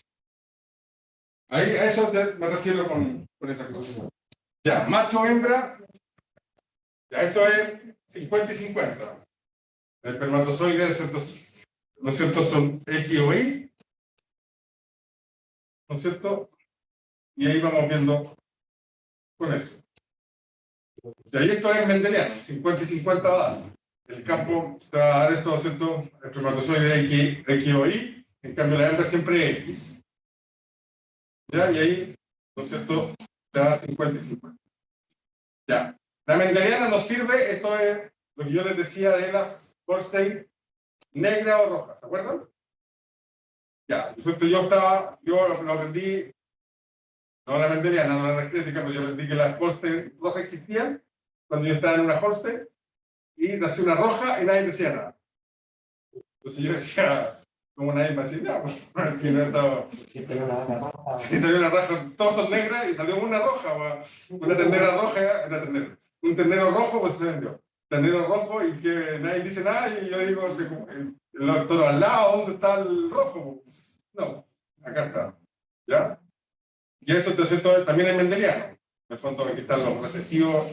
Ahí, a eso me refiero con esa cosa. Ya, macho, hembra. Ya, esto es 50 y 50. El espermatozoide, ¿no es cierto? Son X o Y. ¿No es cierto? Y ahí vamos viendo con eso. Y ahí esto es mendeliano, 50 y 50 va a dar. El campo te va a dar esto, ¿no es cierto? El espermatozoide X o Y, en cambio la hembra siempre X. ¿Ya? Y ahí, ¿no es cierto? Te da 50 y 50. Ya. La mendeliana nos sirve, esto es lo que yo les decía de las Holstein negra o roja, ¿se acuerdan? Ya, yo lo aprendí, no la mendeliana, no la crítica, pero yo aprendí que las Holstein rojas existían cuando yo estaba en una Holstein y nació una roja y nadie decía nada. Entonces yo decía, como nadie me decía nada, pues si no estaba. Si salió una roja, todos son negras y salió una roja, una ternera roja, un ternero rojo, pues se vendió. Ternero rojo y que nadie dice nada y yo digo, el doctor al lado, ¿dónde está el rojo? No, acá está. ¿Ya? Y esto también es mendeliano. En el fondo aquí están los recesivos,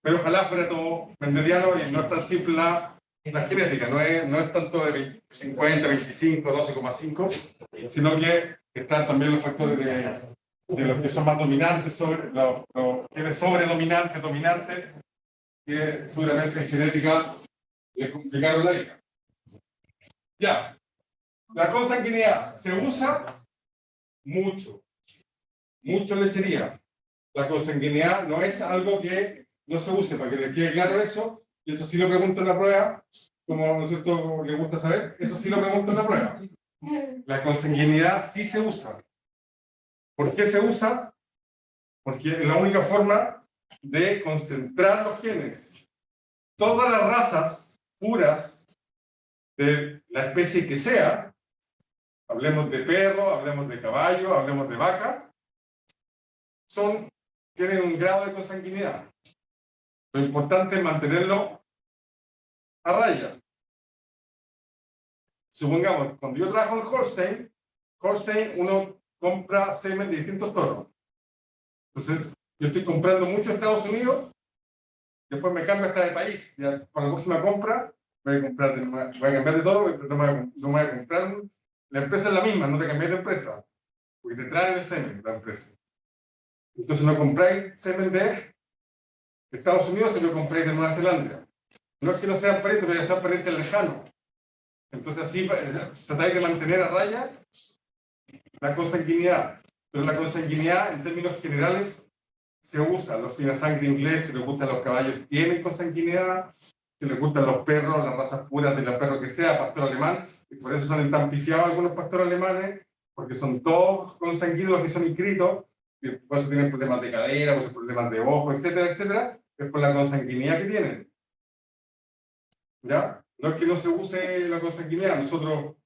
pero ojalá fuera todo mendeliano y no es tan simple la genética, no es tanto de 50, 25, 12,5, sino que están también los factores de los que son más dominantes, sobre los que es sobredominante, dominante, que seguramente en genética le complicaron la vida. Ya, la consanguinidad se usa mucho lechería. La consanguinidad no es algo que no se use, para que le quede claro eso, y eso sí lo pregunto en la prueba, como ¿no es cierto? Le gusta saber, eso sí lo pregunto en la prueba. La consanguinidad sí se usa. ¿Por qué se usa? Porque es la única forma de concentrar los genes. Todas las razas puras de la especie que sea, hablemos de perro, hablemos de caballo, hablemos de vaca, tienen un grado de consanguinidad. Lo importante es mantenerlo a raya. Supongamos, cuando yo trabajo en Holstein uno compra semen de distintos toros. Entonces, yo estoy comprando mucho en Estados Unidos, después me cambio hasta de país. Ya, para la próxima compra, voy a cambiar de toro, pero no voy a comprar. La empresa es la misma, no te cambies de empresa, porque te traen el semen de la empresa. Entonces, no compráis semen de Estados Unidos, sino compráis de Nueva Zelanda. No es que no sean parientes, pero ya sean parientes lejanos. Entonces, así tratáis de mantener a raya la consanguinidad. Pero la consanguinidad, en términos generales, se usa. Los finasangre ingleses, si les gustan los caballos, tienen consanguinidad. Si les gustan los perros, las razas puras de los perros que sea, pastor alemán, y por eso son tan pifiados algunos pastores alemanes, porque son todos consanguíneos los que son inscritos, y por eso tienen problemas de cadera, por eso problemas de ojo, etcétera, etcétera, es por la consanguinidad que tienen. ¿Ya? No es que no se use la consanguinidad, nuestro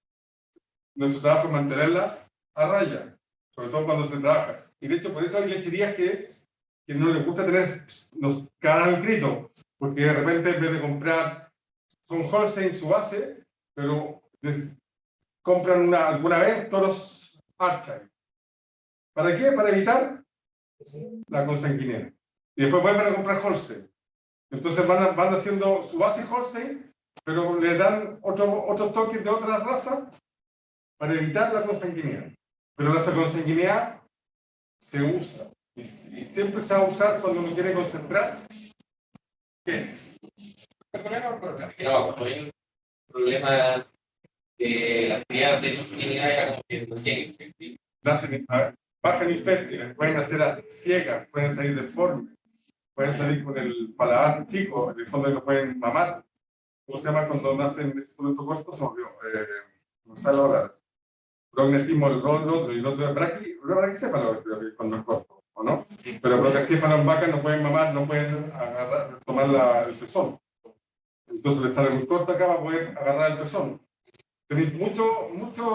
trabajo es mantenerla a raya, sobre todo cuando se trabaja. Y de hecho, por eso hay lecherías que no les gusta tener los canales inscritos, porque de repente en vez de comprar, son Holstein su base, pero compran alguna vez toros Archer. ¿Para qué? Para evitar la consanguinidad. Y después vuelven a comprar Holstein. Entonces van haciendo su base Holstein, pero le dan otros toques de otra raza para evitar la consanguinidad. Pero la consanguinidad se usa. Y siempre se va a usar cuando uno quiere concentrar genes. ¿El problema o el problema? No, hay un problema de la actividad de consanguinidad era como que nacían infértiles. Bajan infértiles, pueden nacer ciegas, pueden salir deformes, pueden salir con el paladar chico, en el fondo no pueden mamar. ¿Cómo se llama cuando nacen con estos cortos? No sé ahora. Prognestismo el otro y el otro es braquicéfalo, cuando es corto, ¿o no? Sí. Pero braquicéfalo en vacas no pueden mamar, no pueden tomar el pezón. Entonces les sale muy corto acá para poder agarrar el pezón. Tenéis muchas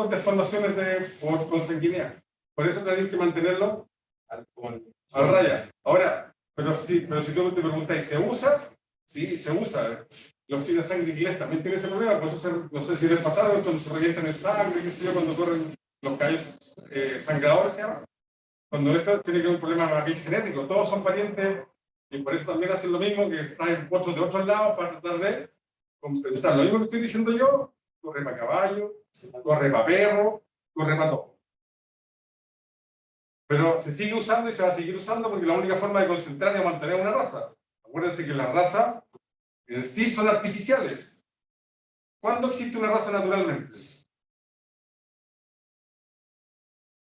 deformaciones por consanguinidad. Por eso tenéis que mantenerlo a raya. Ahora, pero si tú te preguntáis, ¿se usa? Sí, se usa. Los finasangre inglés también tienen ese problema, por eso no sé si les pasaron cuando se revientan en sangre, qué sé yo, cuando corren los caballos sangradores, se llama. Cuando esto tiene que haber un problema más bien genético, todos son parientes y por eso también hacen lo mismo, que traen potros de otros lados para tratar de compensar. Lo mismo que estoy diciendo yo, corre para caballo, corre para perro, corre para todo. Pero se sigue usando y se va a seguir usando porque la única forma de concentrar y mantener una raza. Acuérdense que las razas en sí son artificiales. ¿Cuándo existe una raza naturalmente?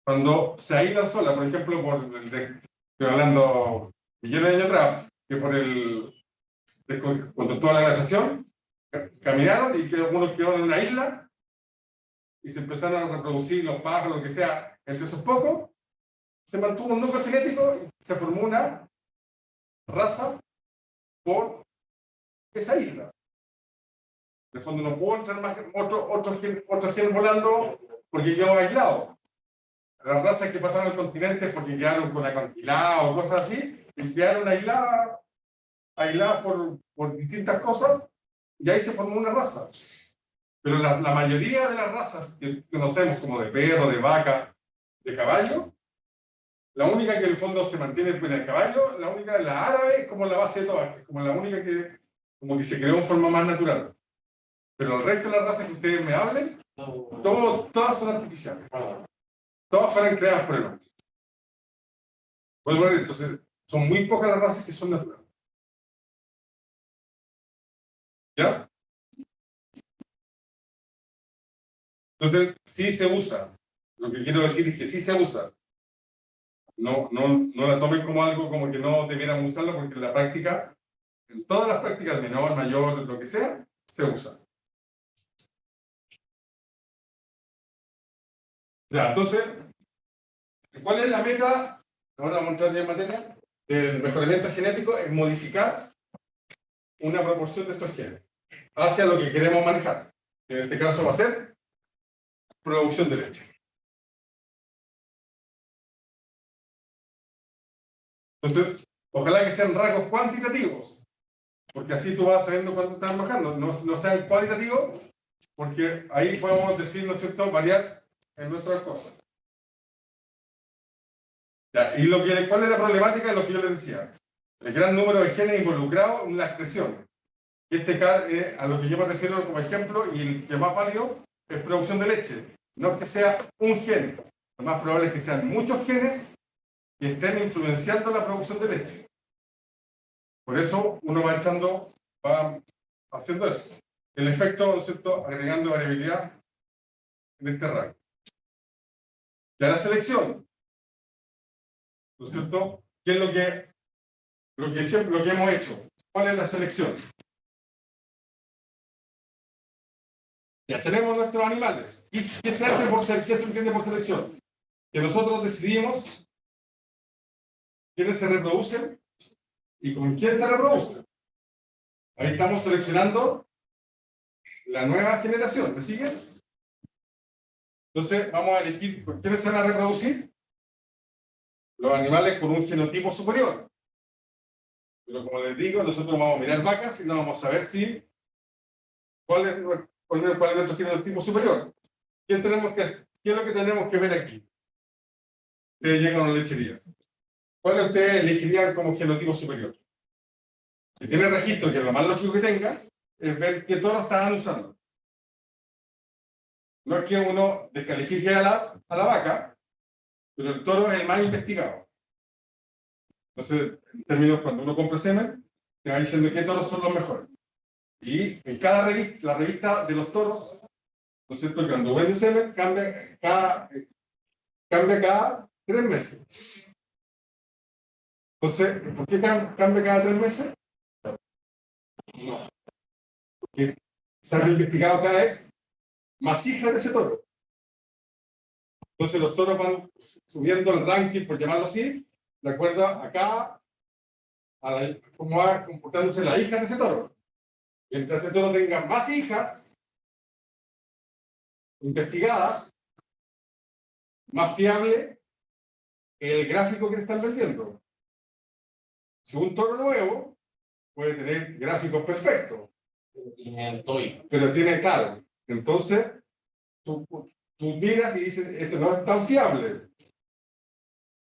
Cuando se aísla sola, por ejemplo, estoy hablando millones de años atrás, que cuando toda la glaciación caminaron y que algunos quedaron en una isla y se empezaron a reproducir los pájaros, lo que sea, entre esos pocos, se mantuvo un núcleo genético y se formó una raza por esa isla. En el fondo no pudo entrar más otro gen volando porque quedó aislado. Las razas que pasaron al continente porque quedaron con acantilados o cosas así, y quedaron aisladas por distintas cosas, y ahí se formó una raza. Pero la mayoría de las razas que conocemos, como de perro, de vaca, de caballo, la única que en el fondo se mantiene en el caballo, la única, la árabe, es como la base de todas, que es como la única que se creó en forma más natural. Pero el resto de las razas que ustedes me hablen, todas son artificiales. Todas fueron creadas por el hombre. Bueno, entonces, son muy pocas las razas que son naturales. ¿Ya? Entonces, sí se usa. Lo que quiero decir es que sí se usa. No la tomen como algo como que no debieran usarlo, porque en la práctica, en todas las prácticas, menor, mayor, lo que sea, se usa. Ya, entonces, ¿cuál es la meta? Ahora vamos a entrar ya en materia. del mejoramiento genético es modificar una proporción de estos genes hacia lo que queremos manejar. En este caso va a ser producción de leche. Entonces, ojalá que sean rasgos cuantitativos, porque así tú vas sabiendo cuánto estás bajando. No sean cualitativos, porque ahí podemos decir, ¿no es cierto?, variar en nuestras cosas. Ya, y ¿cuál es la problemática de lo que yo les decía? El gran número de genes involucrados en la expresión. A lo que yo me refiero como ejemplo, y el que más válido es producción de leche. No es que sea un gen. Lo más probable es que sean muchos genes que estén influenciando la producción de leche. Por eso uno va haciendo eso. El efecto, ¿no es cierto?, agregando variabilidad en este rango. Ya la selección, ¿no es cierto? ¿Qué es lo que hemos hecho? ¿Cuál es la selección? Ya tenemos nuestros animales. ¿Qué se hace qué se entiende por selección? Que nosotros decidimos quiénes se reproducen y con quién se reproducen. Ahí estamos seleccionando la nueva generación. ¿Me siguen? Entonces vamos a elegir con quiénes se van a reproducir. Los animales con un genotipo superior. Pero como les digo, nosotros vamos a mirar vacas y no vamos a ver cuál es nuestro genotipo superior. ¿Qué es lo que tenemos que ver aquí? Ustedes llegan a una lechería. ¿Cuál de ustedes elegirían como genotipo superior? Si tiene registro, que es lo más lógico que tenga, es ver qué toros estaban usando. No es que uno descalifique a la vaca, pero el toro es el más investigado. Entonces, en términos, cuando uno compra semen, te va diciendo qué toros son los mejores. Y en cada revista, la revista de los toros, ¿no es cierto?, cuando vende semen, cambia cada 3 meses. Entonces, ¿por qué cambia cada 3 meses? No. Porque se han investigado cada vez más hijas de ese toro. Entonces los toros van subiendo el ranking, por llamarlo así, de acuerdo a cómo va comportándose la hija de ese toro. Mientras ese toro tenga más hijas investigadas, más fiable el gráfico que le están vendiendo. Si un toro nuevo puede tener gráficos perfectos. Pero tiene claro. Entonces, tú miras y dices, esto no es tan fiable.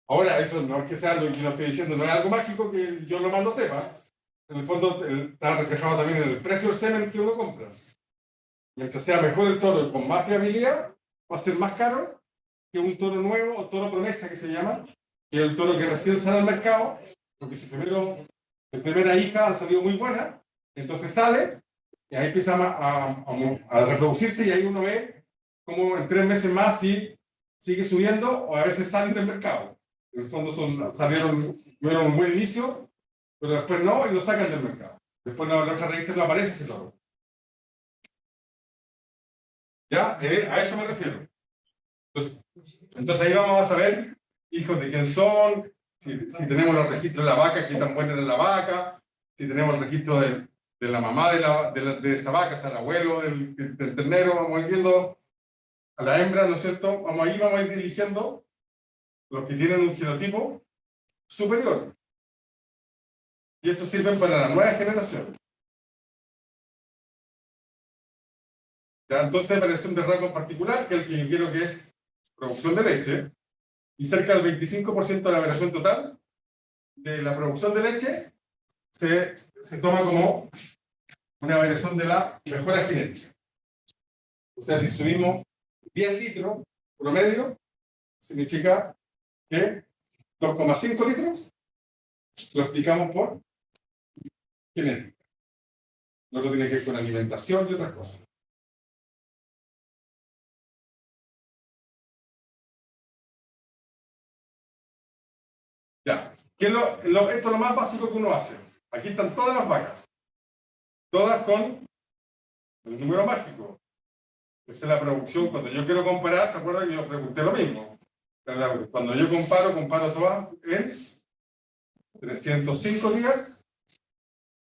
Ahora, eso no es que sea lo que yo estoy diciendo, no es algo mágico que yo nomás lo sepa. En el fondo está reflejado también en el precio del semen que uno compra. Mientras sea mejor el toro y con más fiabilidad, va a ser más caro que un toro nuevo o toro promesa que se llama, que es el toro que recién sale al mercado, porque su primera hija ha salido muy buena, entonces sale y ahí empieza a reproducirse y ahí uno ve cómo en 3 meses más sigue subiendo o a veces salen del mercado. En el fondo tuvieron un buen inicio, pero después no y lo sacan del mercado. Después la otra revista no aparece ese toro. ¿Ya? A eso me refiero. Entonces ahí vamos a saber hijos de quién son, si tenemos los registros de la vaca, qué tan buena era la vaca, si tenemos el registro de la mamá de esa vaca, o sea, el abuelo del ternero, vamos a ir viendo a la hembra, ¿no es cierto? Vamos a ir eligiendo los que tienen un genotipo superior. Y estos sirven para la nueva generación. ¿Ya? Entonces, variación de rango en particular, que es el que yo quiero, que es producción de leche, y cerca del 25% de la variación total de la producción de leche se toma como una variación de la mejora genética. O sea, si subimos 10 litros promedio, significa que 2,5 litros lo explicamos por genética. No lo tiene que ver con alimentación y otras cosas. Ya, esto es lo más básico que uno hace. Aquí están todas las vacas. Todas con el número mágico. Esta es la producción. Cuando yo quiero comparar, ¿se acuerdan que yo pregunté lo mismo? Cuando yo comparo todas en 305 días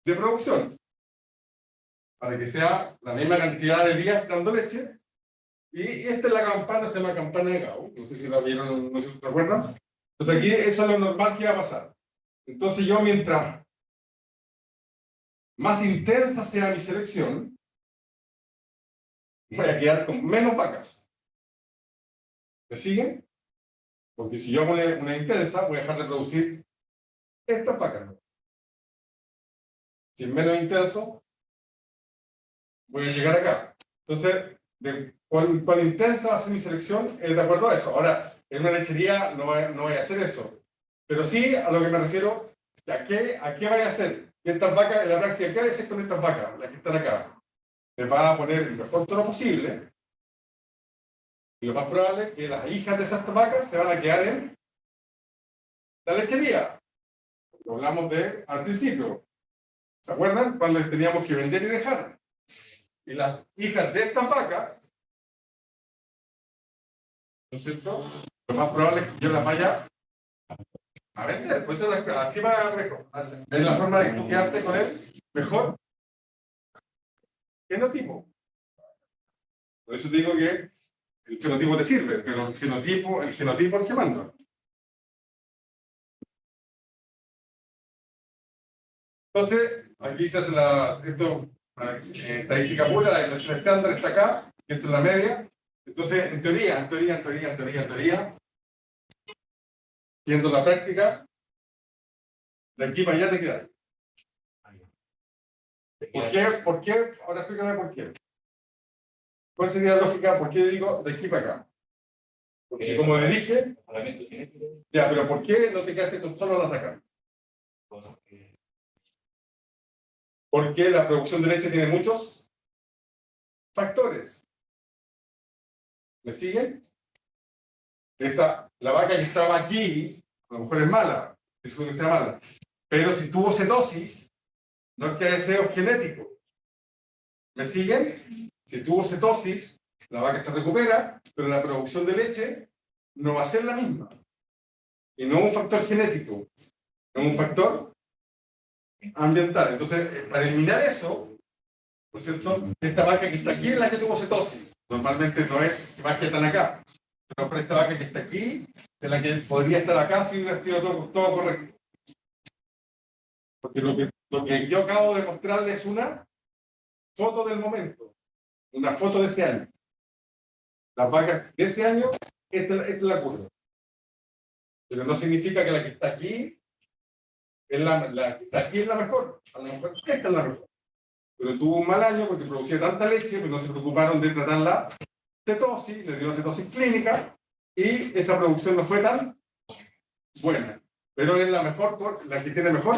de producción. Para que sea la misma cantidad de días dando leche. Y esta es la campana, se llama campana de Gauss. No sé si la vieron, no sé si se acuerdan. Entonces aquí eso es lo normal que va a pasar. Entonces yo, mientras más intensa sea mi selección, voy a quedar con menos vacas. ¿Me siguen? Porque si yo hago una intensa, voy a dejar de producir estas vacas. Si es menos intenso, voy a llegar acá. Entonces, cuán intensa va a ser mi selección es de acuerdo a eso. Ahora, en una lechería no voy a hacer eso. Pero sí, a lo que me refiero, ¿a qué vaya a hacer? Y estas vacas, en la práctica, ¿qué voy a hacer con estas vacas? Las que están acá. Les va a poner el mejor tono posible. Y lo más probable es que las hijas de esas vacas se van a quedar en la lechería. Lo hablamos de al principio. ¿Se acuerdan? Cuando teníamos que vender y dejar. Y las hijas de estas vacas, ¿no es cierto? Lo más probable es que yo las vaya a vender. Pues eso así va mejor. Es la forma de quedarte con el mejor fenotipo. Por eso digo que el fenotipo te sirve, pero el genotipo es el que manda. Entonces, aquí se hace estadística pura, la desviación estándar está acá, esto es la media. Entonces, en teoría, siendo la práctica, de aquí para allá te quedas. ¿Por qué? Ahora explícame por qué. ¿Cuál sería la lógica? ¿Por qué digo de aquí para acá? Porque como le dije, ya, pero ¿por qué no te quedaste con solo las de acá? Porque la producción de leche tiene muchos factores. ¿Me siguen? La vaca que estaba aquí, a lo mejor es mala, eso que sea mala. Pero si tuvo cetosis, no es que haya deseo genético. ¿Me siguen? Si tuvo cetosis, la vaca se recupera, pero la producción de leche no va a ser la misma. Y no es un factor genético, es un factor ambiental. Entonces, para eliminar eso, ¿no es cierto? Esta vaca que está aquí es la que tuvo cetosis. Normalmente no es más que están acá. Pero esta vaca que está aquí es la que podría estar acá si hubiera sido todo correcto. Porque lo que yo acabo de mostrarles es una foto del momento, una foto de ese año. Las vacas de ese año, esta es la curva. Pero no significa que la que está aquí es la que está aquí es la mejor. A lo mejor esta es la mejor. Pero tuvo un mal año porque producía tanta leche, pero no se preocuparon de tratar la cetosis, le dio cetosis clínica y esa producción no fue tan buena. Pero es la mejor, la que tiene mejor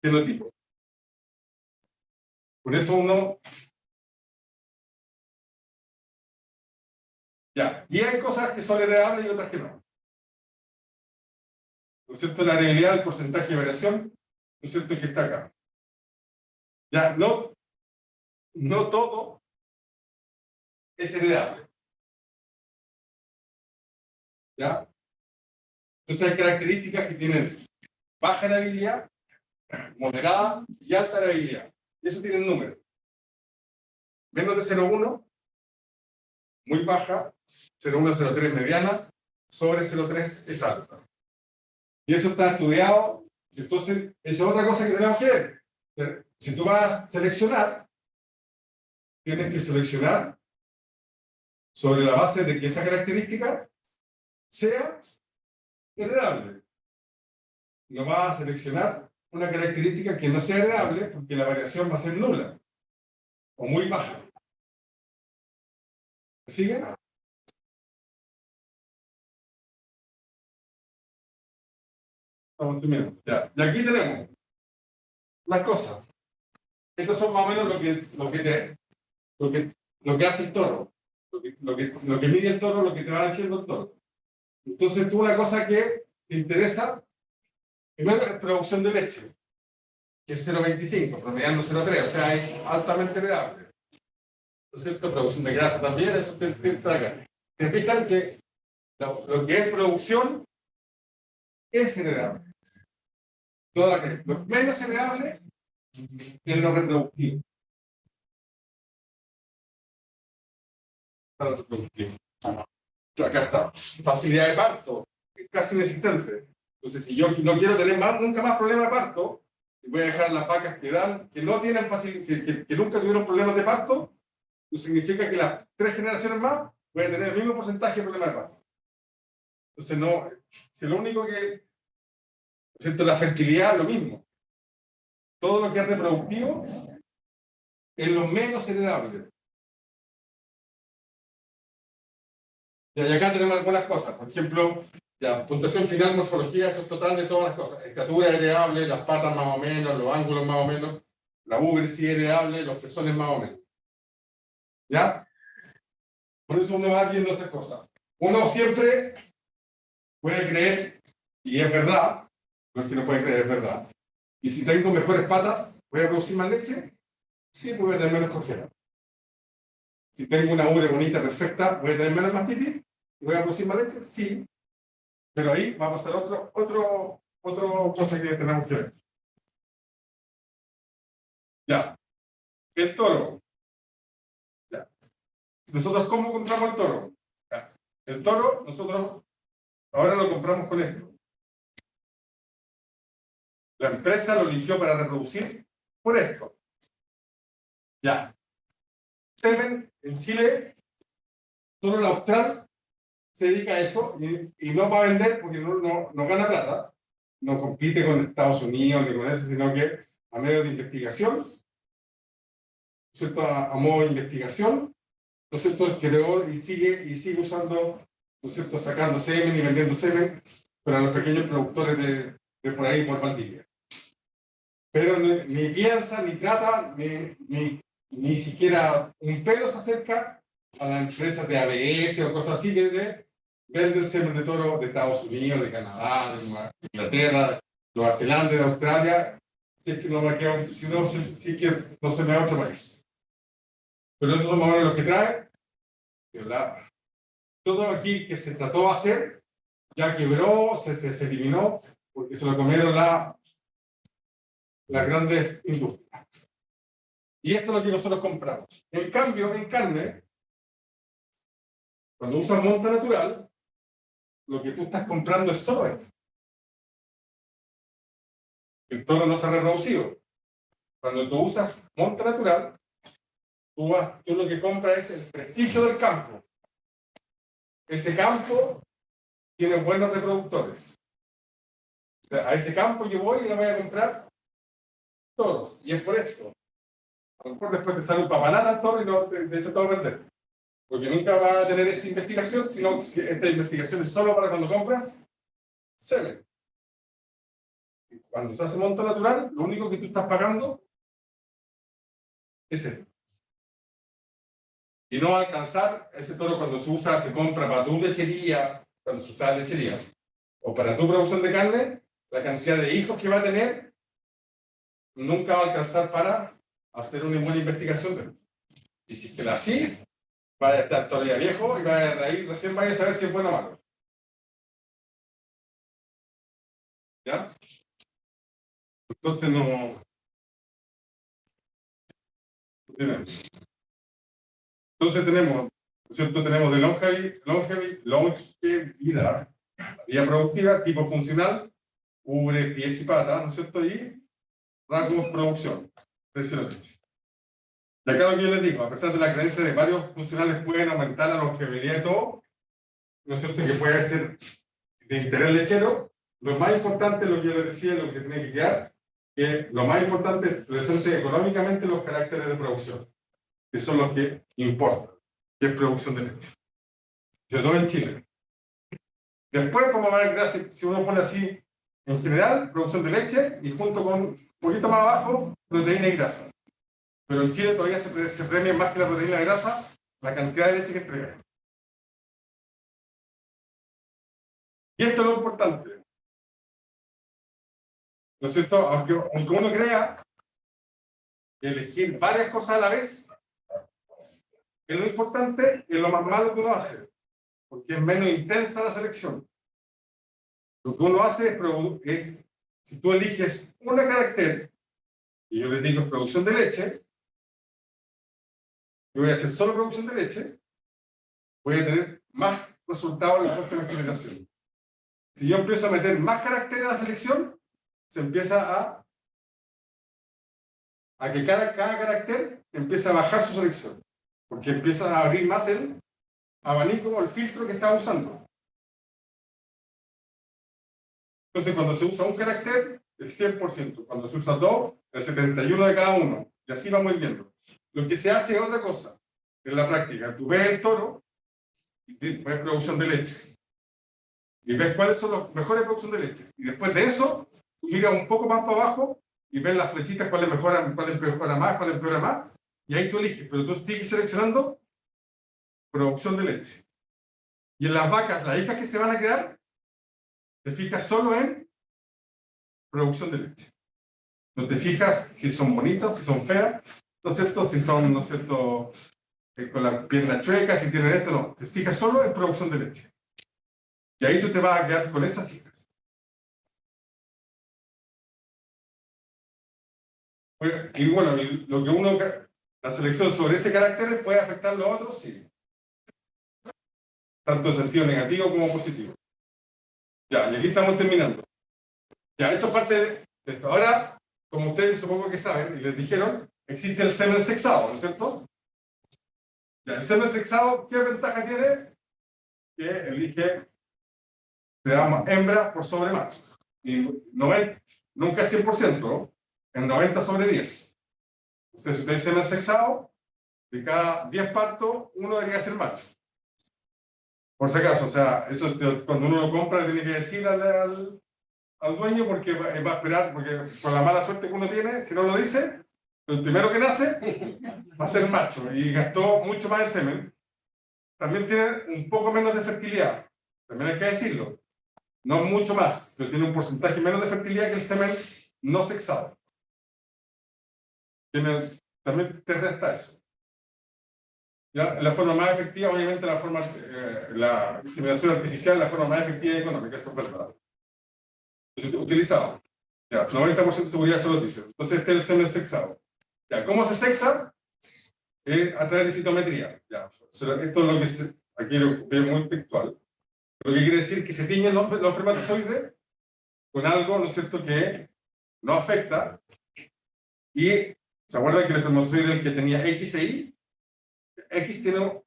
fenotipo. Por eso uno... Ya, y hay cosas que son heredables y otras que no. ¿No es cierto? La heredabilidad, el porcentaje de variación, ¿no es cierto? Que está acá. Ya, no todo es heredable. ¿Ya? Entonces hay características que tienen baja heredabilidad, moderada y alta heredabilidad. Y eso tiene número. Menos de 0,1, muy baja, 0,1, 0,3 mediana, sobre 0,3 es alta. Y eso está estudiado, entonces esa es otra cosa que tenemos que ver. Si tú vas a seleccionar, tienes que seleccionar sobre la base de que esa característica sea heredable. No vas a seleccionar una característica que no sea heredable porque la variación va a ser nula o muy baja. ¿Me siguen? Estamos terminando. Ya. Y aquí tenemos las cosas. Estos son más o menos lo que hace el toro. Lo que mide el toro, lo que te va diciendo el toro. Entonces tú una cosa que te interesa, primero es producción de leche, que es 0,25, promediando 0,3, o sea, es altamente heredable. ¿No es cierto? Producción de grasa también, eso te acá. Se fijan que lo que es producción es heredable. Lo menos heredable es lo reproductivo. Lo reproductivo. Acá está. Facilidad de parto. Es casi inexistente. Entonces, si yo no quiero tener nunca más problemas de parto, voy a dejar las vacas que no tienen que nunca tuvieron problemas de parto, eso significa que las 3 generaciones más voy a tener el mismo porcentaje de problemas de parto. Entonces, no, si lo único que, ¿cierto? La fertilidad es lo mismo. Todo lo que es reproductivo es lo menos heredable. Y acá tenemos algunas cosas. Por ejemplo, la puntuación final, morfología, eso es total de todas las cosas. Estatura heredable, las patas más o menos, los ángulos más o menos, la ubre sí heredable, los pezones más o menos. ¿Ya? Por eso uno va viendo esas cosas. Uno siempre puede creer, y es verdad, no es que no puede creer, es verdad. Y si tengo mejores patas, ¿voy a producir más leche? Sí, voy a tener menos congela. Si tengo una ubre bonita, perfecta, ¿voy a tener menos mastitis? ¿Voy a producir más leche? Sí. Pero ahí va a pasar otro cosa que tenemos que ver. Ya. El toro. Ya. Nosotros, ¿cómo compramos el toro? Ya. El toro, nosotros ahora lo compramos con esto. La empresa lo eligió para reproducir por esto. Ya. Semen en Chile, solo el austral se dedica a eso y no va a vender porque no gana plata. No compite con Estados Unidos ni con eso, sino que a medio de investigación, ¿cierto? A modo de investigación, ¿no es cierto? Creó y sigue usando, ¿no es cierto? Sacando semen y vendiendo semen para los pequeños productores de por ahí, por Valdivia. Pero ni piensa, ni trata, ni siquiera un pelo se acerca a las empresas de ABS o cosas así que venden semen de toro de Estados Unidos, de Canadá, de Inglaterra, de Nueva Zelanda, de Australia, si es que no me queda, si que no se me va a otro país. Pero esos son más o menos los que trae. Todo aquí que se trató de hacer ya quebró, se eliminó, porque se lo comieron las grandes industrias. Y esto es lo que nosotros compramos. En cambio, en carne, cuando usas monta natural, lo que tú estás comprando es solo esto. El toro no se ha reproducido. Cuando tú usas monta natural, tú lo que compras es el prestigio del campo. Ese campo tiene buenos reproductores. O sea, a ese campo yo voy y le voy a comprar toros. Y es por esto. A lo mejor después te sale un papanata al toro y no te echa todo a perder. Porque nunca va a tener esta investigación, sino que esta investigación es solo para cuando compras semen. Cuando se hace monta natural, lo único que tú estás pagando es esto. Y no va a alcanzar ese toro cuando se compra para tu lechería, cuando se usa lechería, o para tu producción de carne, la cantidad de hijos que va a tener nunca va a alcanzar para hacer una buena investigación de esto. Y si es que la así, va a estar todavía viejo y de ahí recién vaya a saber si es bueno o malo. ¿Ya? Entonces no. Entonces tenemos, ¿no es cierto? Tenemos de longevidad, vida productiva, tipo funcional, ubre, pies y patas, ¿no es cierto? Y rasgos, producción, impresionante. Y acá lo que yo les digo, a pesar de la creencia de que varios funcionales pueden aumentar la longevidad y todo, ¿no es cierto? Que puede ser de interés lechero, lo más importante, lo que yo les decía, lo que tiene que quedar, que lo más importante es presente económicamente los caracteres de producción, que son los que importan, que es producción de leche. Sobre todo en Chile. Después, como va a ver, si uno pone así, en general, producción de leche, y junto con un poquito más abajo, proteína y grasa. Pero en Chile todavía se premia más que la proteína y la grasa la cantidad de leche que entrega. Y esto es lo importante. ¿No es cierto? Aunque uno crea que elegir varias cosas a la vez es lo importante y es lo más malo que uno hace, porque es menos intensa la selección. Lo que uno hace es si tú eliges un carácter, y yo le digo producción de leche, yo voy a hacer solo producción de leche, voy a tener más resultados en la próxima generación. Si yo empiezo a meter más caracteres a la selección, se empieza a que cada carácter empieza a bajar su selección, porque empieza a abrir más el abanico o el filtro que está usando. Entonces, cuando se usa un carácter, el 100%. Cuando se usa dos, el 71% de cada uno. Y así vamos viendo. Lo que se hace es otra cosa. En la práctica, tú ves el toro y ves producción de leche. Y ves cuáles son los mejores producción de leche. Y después de eso, tú miras un poco más para abajo y ves las flechitas, cuáles mejoran, cuáles mejora más, cuáles empeora más. Y ahí tú eliges. Pero tú sigues seleccionando producción de leche. Y en las vacas, las hijas que se van a quedar, te fijas solo en producción de leche. No te fijas si son bonitas, si son feas, ¿no es cierto? Si son, ¿no es cierto?, con la pierna chueca, si tienen esto, no. Te fijas solo en producción de leche. Y ahí tú te vas a quedar con esas hijas. Y bueno, lo que uno, la selección sobre ese carácter puede afectar a los otros, sí. Tanto en sentido negativo como positivo. Ya, y aquí estamos terminando. Ya, esto es parte de esto. Ahora, como ustedes supongo que saben, y les dijeron, existe el semen sexado, ¿no es cierto? Ya, el semen sexado, ¿qué ventaja tiene? Que elige, le damos hembra por sobre macho. Y 90, nunca es 100%, ¿no? En 90 sobre 10. Entonces, si ustedes semen sexado, de cada 10 partos, uno debería ser macho. Por si acaso, o sea, eso cuando uno lo compra, tiene que decir al dueño porque va a esperar, porque con la mala suerte que uno tiene, si no lo dice, el primero que nace va a ser macho y gastó mucho más de semen. También tiene un poco menos de fertilidad, también hay que decirlo. No mucho más, pero tiene un porcentaje menos de fertilidad que el semen no sexado. También te resta eso. ¿Ya? La forma más efectiva, obviamente, la inseminación artificial es la forma más efectiva y económica, eso es verdad. Utilizado. Ya, 90% de seguridad se lo dice. Entonces, este es el semen sexado. Ya, ¿cómo se sexa? A través de citometría. Ya. Esto es lo que aquí lo veo muy textual. Lo que quiere decir que se tiñen los espermatozoides con algo, ¿no es cierto?, que no afecta. Y se acuerdan que el espermatozoide era el que tenía X e Y. X tiene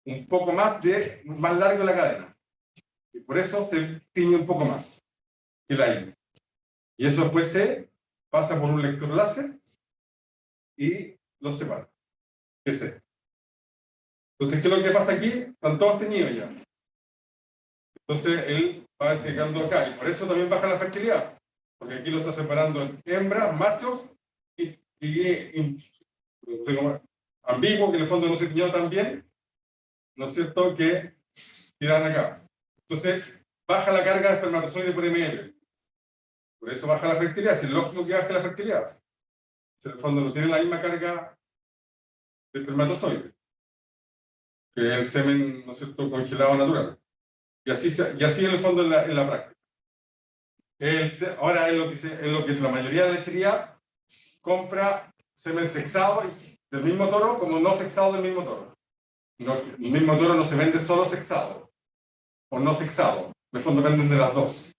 un poco más largo la cadena. Y por eso se tiñe un poco más que la Y. Y eso después se pasa por un lector láser y los separa. Entonces, ¿qué es lo que pasa aquí? Están todos teñidos ya. Entonces, él va secando acá. Y por eso también baja la fertilidad. Porque aquí lo está separando en hembras, machos y ambiguo, que en el fondo no se tiñó tan bien, ¿no es cierto?, que quedan acá. Entonces, baja la carga de espermatozoide por ml. Por eso baja la fertilidad. Si es lógico que baje la fertilidad. Si en el fondo no tiene la misma carga de espermatozoide que el semen, ¿no es cierto?, congelado natural. Y así en el fondo en la práctica. Ahora es lo que la mayoría de la lechería compra semen sexado del mismo toro como no sexado del mismo toro. El mismo toro no se vende solo sexado o no sexado. En el fondo venden de las dos.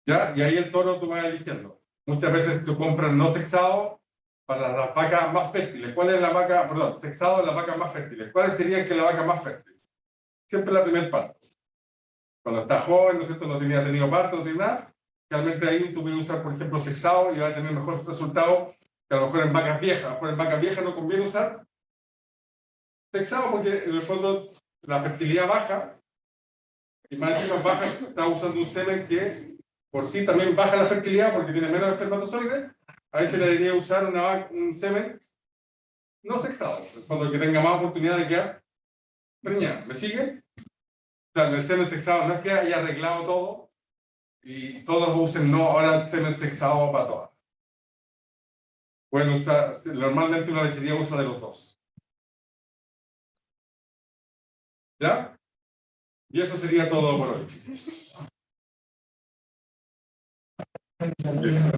¿Ya? Y ahí el toro tú vas eligiendo. Muchas veces tú compras no sexado para las vacas más fértiles. ¿Cuál es la vaca? Perdón, sexado es la vaca más fértiles. ¿Cuáles serían que la vaca más fértil? Siempre la primer parto. Cuando está joven, ¿no es cierto?, no tenía tenido parto, no tiene nada. Realmente ahí tú puedes usar, por ejemplo, sexado y va a tener mejores resultados que a lo mejor en vacas viejas. A lo mejor en vacas viejas no conviene usar sexado porque en el fondo la fertilidad baja y más encima baja, está usando un semen que por sí también baja la fertilidad porque tiene menos espermatozoides. A ese le debería usar un semen no sexado, en el fondo que tenga más oportunidad de quedar preñada. ¿Me sigue? O sea, el semen sexado no es que haya arreglado todo y todos usen no, ahora el semen sexado para todas. Pueden usar, normalmente una lechería usa de los dos. ¿Ya? Y eso sería todo por hoy, chicos. Bien.